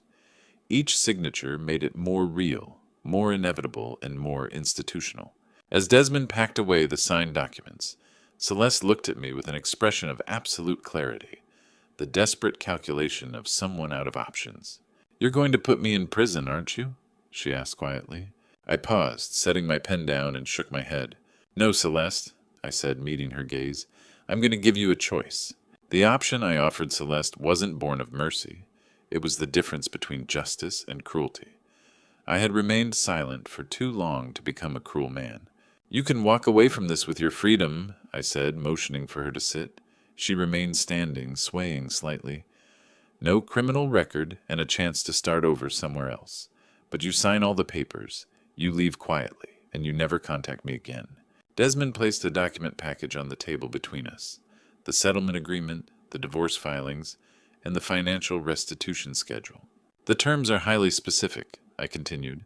Each signature made it more real, more inevitable, and more institutional. As Desmond packed away the signed documents, Celeste looked at me with an expression of absolute clarity, the desperate calculation of someone out of options. You're going to put me in prison, aren't you? She asked quietly. I paused, setting my pen down, and shook my head. No, Celeste, I said, meeting her gaze. I'm going to give you a choice. The option I offered Celeste wasn't born of mercy. It was the difference between justice and cruelty. I had remained silent for too long to become a cruel man. You can walk away from this with your freedom, I said, motioning for her to sit. She remained standing, swaying slightly. No criminal record and a chance to start over somewhere else. But you sign all the papers, you leave quietly, and you never contact me again. Desmond placed the document package on the table between us. The settlement agreement, the divorce filings, and the financial restitution schedule. The terms are highly specific, I continued.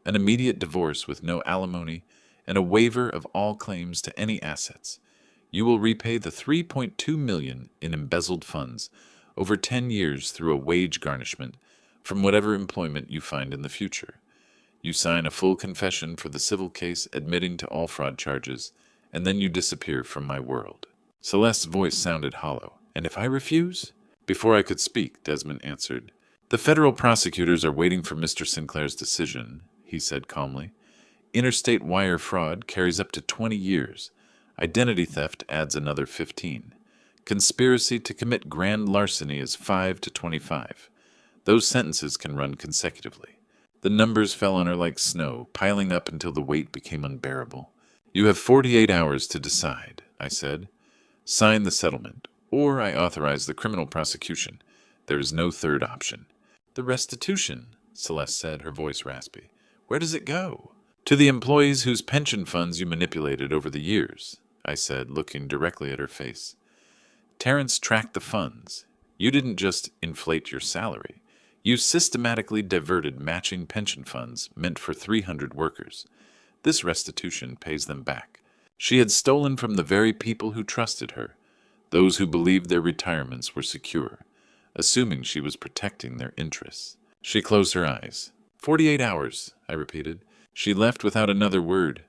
An immediate divorce with no alimony and a waiver of all claims to any assets. You will repay the $3.2 million in embezzled funds over 10 years through a wage garnishment from whatever employment you find in the future. You sign a full confession for the civil case admitting to all fraud charges, and then you disappear from my world. Celeste's voice sounded hollow. And if I refuse? Before I could speak, Desmond answered. The federal prosecutors are waiting for Mr. Sinclair's decision, he said calmly. Interstate wire fraud carries up to 20 years. Identity theft adds another 15. Conspiracy to commit grand larceny is 5 to 25. Those sentences can run consecutively. The numbers fell on her like snow, piling up until the weight became unbearable. You have 48 hours to decide, I said. Sign the settlement, or I authorize the criminal prosecution. There is no third option. The restitution, Celeste said, her voice raspy. Where does it go? To the employees whose pension funds you manipulated over the years, I said, looking directly at her face. Terrence tracked the funds. You didn't just inflate your salary. You systematically diverted matching pension funds meant for 300 workers. This restitution pays them back. She had stolen from the very people who trusted her, those who believed their retirements were secure, assuming she was protecting their interests. She closed her eyes. 48 hours, I repeated. She left without another word.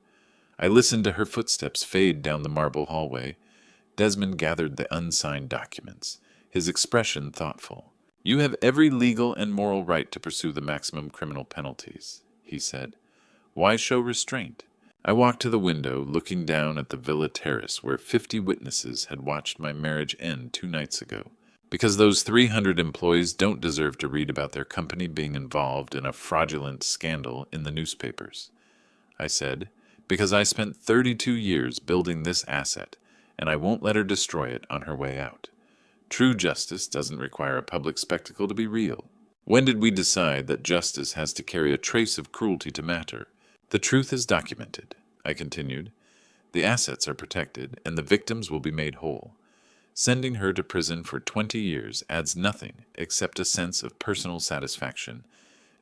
I listened to her footsteps fade down the marble hallway. Desmond gathered the unsigned documents, his expression thoughtful. You have every legal and moral right to pursue the maximum criminal penalties, he said. Why show restraint? I walked to the window, looking down at the villa terrace where 50 witnesses had watched my marriage end 2 nights ago. Because those 300 employees don't deserve to read about their company being involved in a fraudulent scandal in the newspapers. I said, because I spent 32 years building this asset, and I won't let her destroy it on her way out. True justice doesn't require a public spectacle to be real. When did we decide that justice has to carry a trace of cruelty to matter? The truth is documented, I continued. The assets are protected, and the victims will be made whole. Sending her to prison for 20 years adds nothing except a sense of personal satisfaction,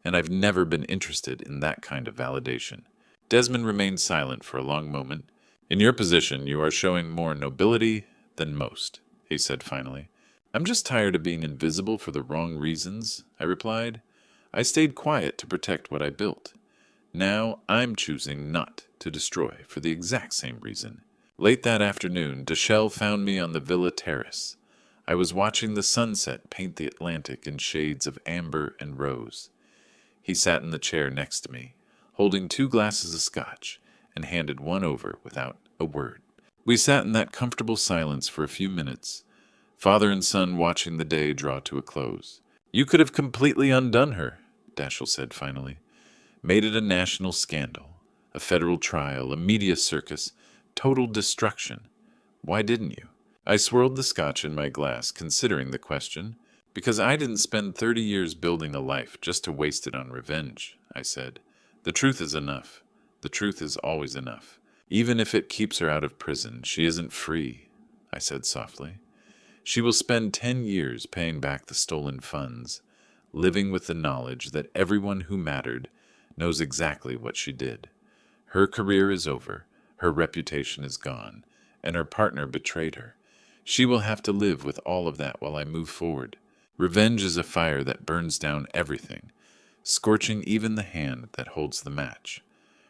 and I've never been interested in that kind of validation. Desmond remained silent for a long moment. In your position, you are showing more nobility than most, he said finally. I'm just tired of being invisible for the wrong reasons, I replied. I stayed quiet to protect what I built. Now I'm choosing not to destroy for the exact same reason. Late that afternoon, Deschelles found me on the villa terrace. I was watching the sunset paint the Atlantic in shades of amber and rose. He sat in the chair next to me, holding 2 glasses of scotch, and handed one over without a word. We sat in that comfortable silence for a few minutes, father and son watching the day draw to a close. You could have completely undone her, Dashiell said finally. Made it a national scandal, a federal trial, a media circus, total destruction. Why didn't you? I swirled the scotch in my glass, considering the question. Because I didn't spend 30 years building a life just to waste it on revenge, I said. The truth is enough. The truth is always enough. Even if it keeps her out of prison, she isn't free, I said softly. She will spend 10 years paying back the stolen funds, living with the knowledge that everyone who mattered knows exactly what she did. Her career is over, her reputation is gone, and her partner betrayed her. She will have to live with all of that while I move forward. Revenge is a fire that burns down everything, scorching even the hand that holds the match.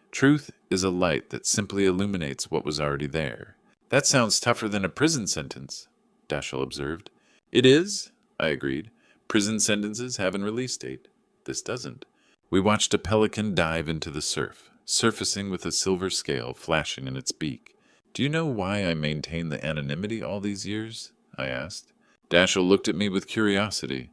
Truth is a light that simply illuminates what was already there. That sounds tougher than a prison sentence, Dashiell observed. It is, I agreed. Prison sentences have an release date. This doesn't. We watched a pelican dive into the surf, surfacing with a silver scale flashing in its beak. Do you know why I maintained the anonymity all these years? I asked. Dashiell looked at me with curiosity.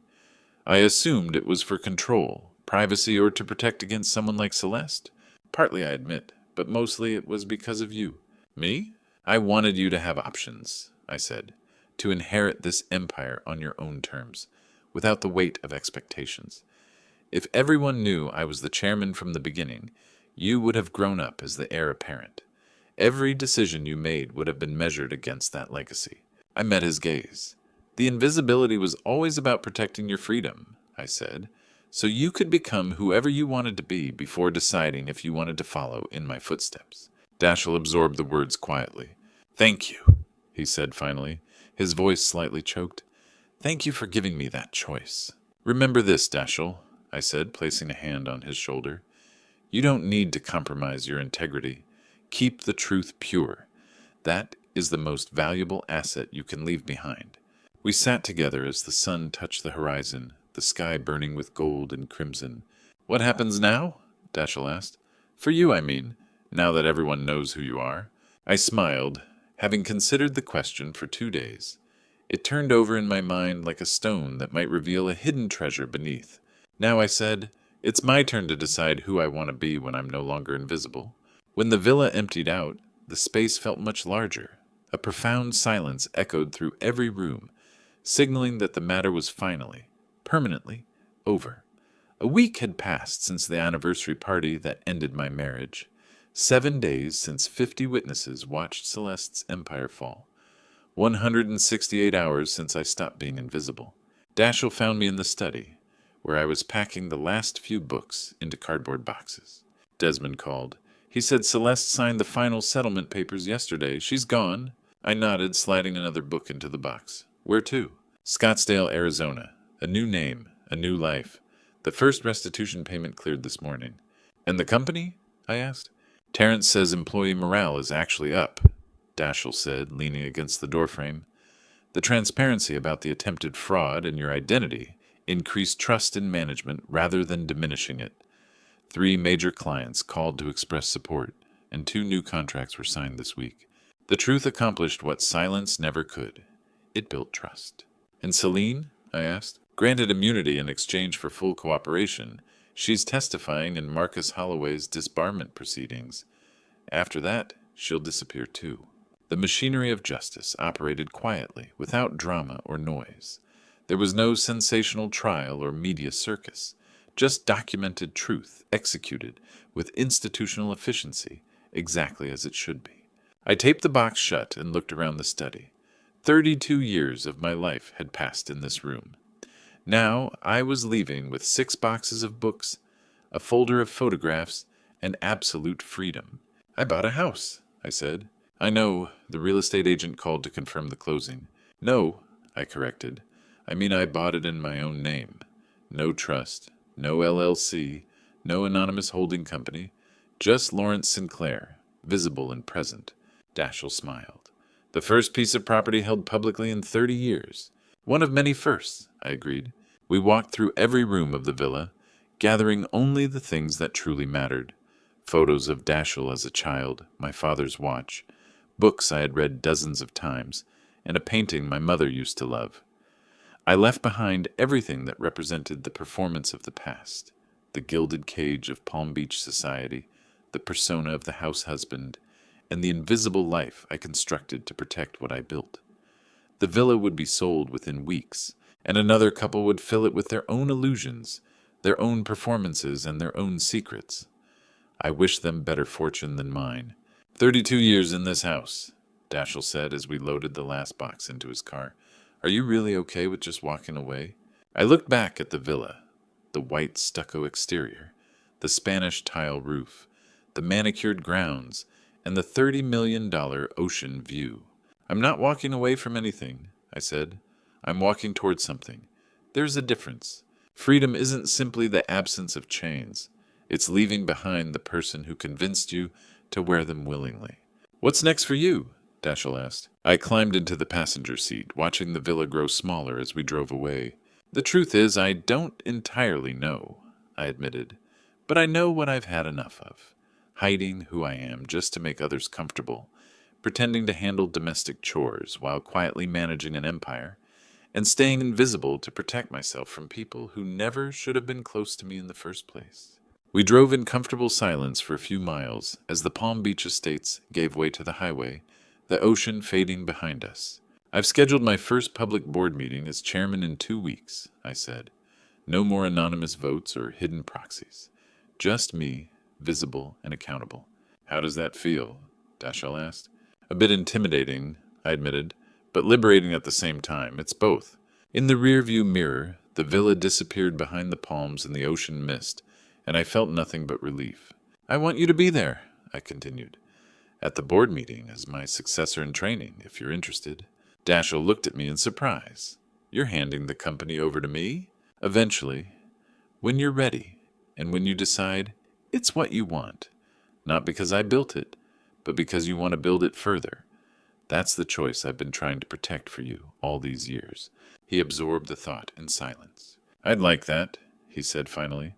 I assumed it was for control, privacy, or to protect against someone like Celeste. Partly, I admit, but mostly it was because of you. Me? I wanted you to have options, I said, to inherit this empire on your own terms, without the weight of expectations. If everyone knew I was the chairman from the beginning, you would have grown up as the heir apparent. Every decision you made would have been measured against that legacy. I met his gaze. The invisibility was always about protecting your freedom, I said, so you could become whoever you wanted to be before deciding if you wanted to follow in my footsteps. Dashiell absorbed the words quietly. Thank you, he said finally, his voice slightly choked. Thank you for giving me that choice. Remember this, Dashiell, I said, placing a hand on his shoulder. You don't need to compromise your integrity. Keep the truth pure. That is the most valuable asset you can leave behind. We sat together as the sun touched the horizon, the sky burning with gold and crimson. What happens now? Dashiell asked. For you, I mean, now that everyone knows who you are. I smiled, having considered the question for 2 days. It turned over in my mind like a stone that might reveal a hidden treasure beneath. Now I said, it's my turn to decide who I want to be when I'm no longer invisible. When the villa emptied out, the space felt much larger. A profound silence echoed through every room, signaling that the matter was finally, permanently, over. A week had passed since the anniversary party that ended my marriage. 7 days since 50 witnesses watched Celeste's empire fall. 168 hours since I stopped being invisible. Dashiell found me in the study, where I was packing the last few books into cardboard boxes. Desmond called. He said Celeste signed the final settlement papers yesterday. She's gone. I nodded, sliding another book into the box. Where to? Scottsdale, Arizona. A new name, a new life. The first restitution payment cleared this morning. And the company? I asked. Terrence says employee morale is actually up, Dashiell said, leaning against the doorframe. The transparency about the attempted fraud and your identity increased trust in management rather than diminishing it. 3 major clients called to express support, and 2 new contracts were signed this week. The truth accomplished what silence never could. It built trust. And Celine? I asked. Granted immunity in exchange for full cooperation, she's testifying in Marcus Holloway's disbarment proceedings. After that, she'll disappear too. The machinery of justice operated quietly, without drama or noise. There was no sensational trial or media circus, just documented truth executed with institutional efficiency, exactly as it should be. I taped the box shut and looked around the study. 32 years of my life had passed in this room. Now I was leaving with 6 boxes of books, a folder of photographs, and absolute freedom. I bought a house, I said. I know, the real estate agent called to confirm the closing. No, I corrected. I mean I bought it in my own name. No trust, no LLC, no anonymous holding company, just Lawrence Sinclair, visible and present. Dashiell smiled. The first piece of property held publicly in 30 years. One of many firsts, I agreed. We walked through every room of the villa, gathering only the things that truly mattered. Photos of Dashiell as a child, my father's watch, books I had read dozens of times, and a painting my mother used to love. I left behind everything that represented the performance of the past, the gilded cage of Palm Beach society, the persona of the house husband, and the invisible life I constructed to protect what I built. The villa would be sold within weeks, and another couple would fill it with their own illusions, their own performances, and their own secrets. I wished them better fortune than mine. 32 years in this house, Dashiell said as we loaded the last box into his car. Are you really okay with just walking away? I looked back at the villa, the white stucco exterior, the Spanish tile roof, the manicured grounds, and the $30 million ocean view. I'm not walking away from anything, I said. I'm walking towards something. There's a difference. Freedom isn't simply the absence of chains. It's leaving behind the person who convinced you to wear them willingly. What's next for you? Dashiell asked. I climbed into the passenger seat, watching the villa grow smaller as we drove away. The truth is, I don't entirely know, I admitted. But I know what I've had enough of. Hiding who I am just to make others comfortable, pretending to handle domestic chores while quietly managing an empire, and staying invisible to protect myself from people who never should have been close to me in the first place. We drove in comfortable silence for a few miles as the Palm Beach estates gave way to the highway, the ocean fading behind us. I've scheduled my first public board meeting as chairman in 2 weeks, I said. No more anonymous votes or hidden proxies. Just me, visible and accountable. How does that feel? Dashiell asked. A bit intimidating, I admitted, but liberating at the same time. It's both. In the rearview mirror, the villa disappeared behind the palms in the ocean mist, and I felt nothing but relief. I want you to be there, I continued. At the board meeting as my successor in training, if you're interested. Dashiell looked at me in surprise. You're handing the company over to me? Eventually. When you're ready, and when you decide it's what you want. Not because I built it, but because you want to build it further. That's the choice I've been trying to protect for you all these years. He absorbed the thought in silence. I'd like that, he said finally.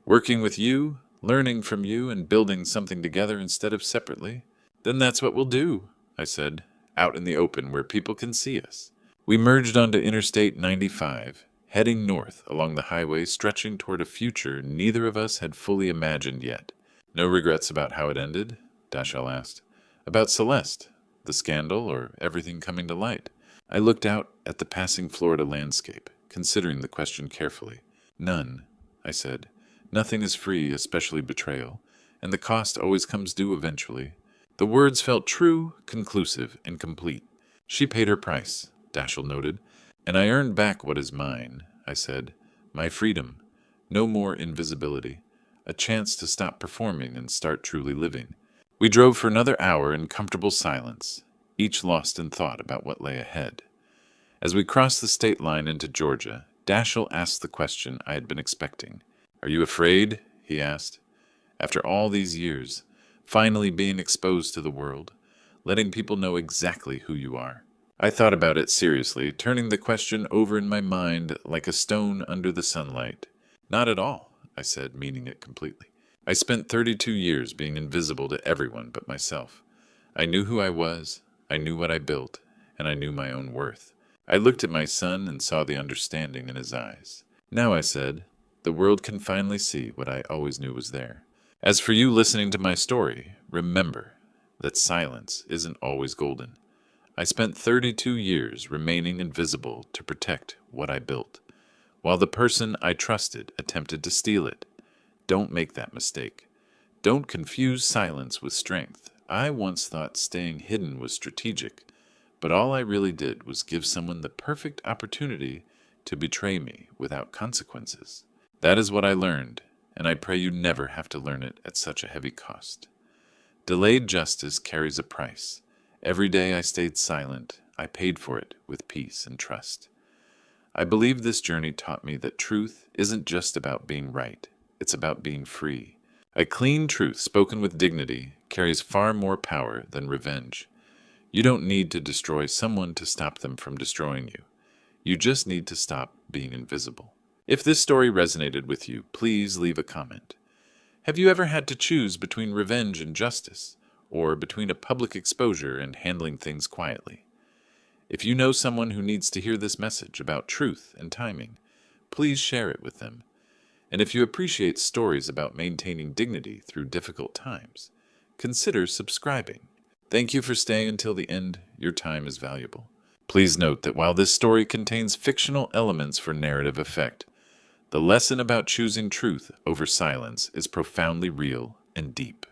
Working with you, learning from you, and building something together instead of separately. Then that's what we'll do, I said, out in the open where people can see us. We merged onto Interstate 95, heading north along the highway stretching toward a future neither of us had fully imagined yet. No regrets about how it ended? Dashiell asked. About Celeste, the scandal, or everything coming to light? I looked out at the passing Florida landscape, considering the question carefully. None, I said. Nothing is free, especially betrayal, and the cost always comes due eventually. The words felt true, conclusive, and complete. She paid her price, Dashiell noted, and I earned back what is mine, I said. My freedom. No more invisibility. A chance to stop performing and start truly living. We drove for another hour in comfortable silence, each lost in thought about what lay ahead. As we crossed the state line into Georgia, Dashiell asked the question I had been expecting. Are you afraid? He asked. After all these years, finally being exposed to the world, letting people know exactly who you are. I thought about it seriously, turning the question over in my mind like a stone under the sunlight. Not at all, I said, meaning it completely. I spent 32 years being invisible to everyone but myself. I knew who I was, I knew what I built, and I knew my own worth. I looked at my son and saw the understanding in his eyes. Now, I said, the world can finally see what I always knew was there. As for you listening to my story, remember that silence isn't always golden. I spent 32 years remaining invisible to protect what I built, while the person I trusted attempted to steal it. Don't make that mistake. Don't confuse silence with strength. I once thought staying hidden was strategic, but all I really did was give someone the perfect opportunity to betray me without consequences. That is what I learned, and I pray you never have to learn it at such a heavy cost. Delayed justice carries a price. Every day I stayed silent, I paid for it with peace and trust. I believe this journey taught me that truth isn't just about being right, it's about being free. A clean truth spoken with dignity carries far more power than revenge. You don't need to destroy someone to stop them from destroying you. You just need to stop being invisible. If this story resonated with you, please leave a comment. Have you ever had to choose between revenge and justice, or between a public exposure and handling things quietly? If you know someone who needs to hear this message about truth and timing, please share it with them. And if you appreciate stories about maintaining dignity through difficult times, consider subscribing. Thank you for staying until the end. Your time is valuable. Please note that while this story contains fictional elements for narrative effect, the lesson about choosing truth over silence is profoundly real and deep.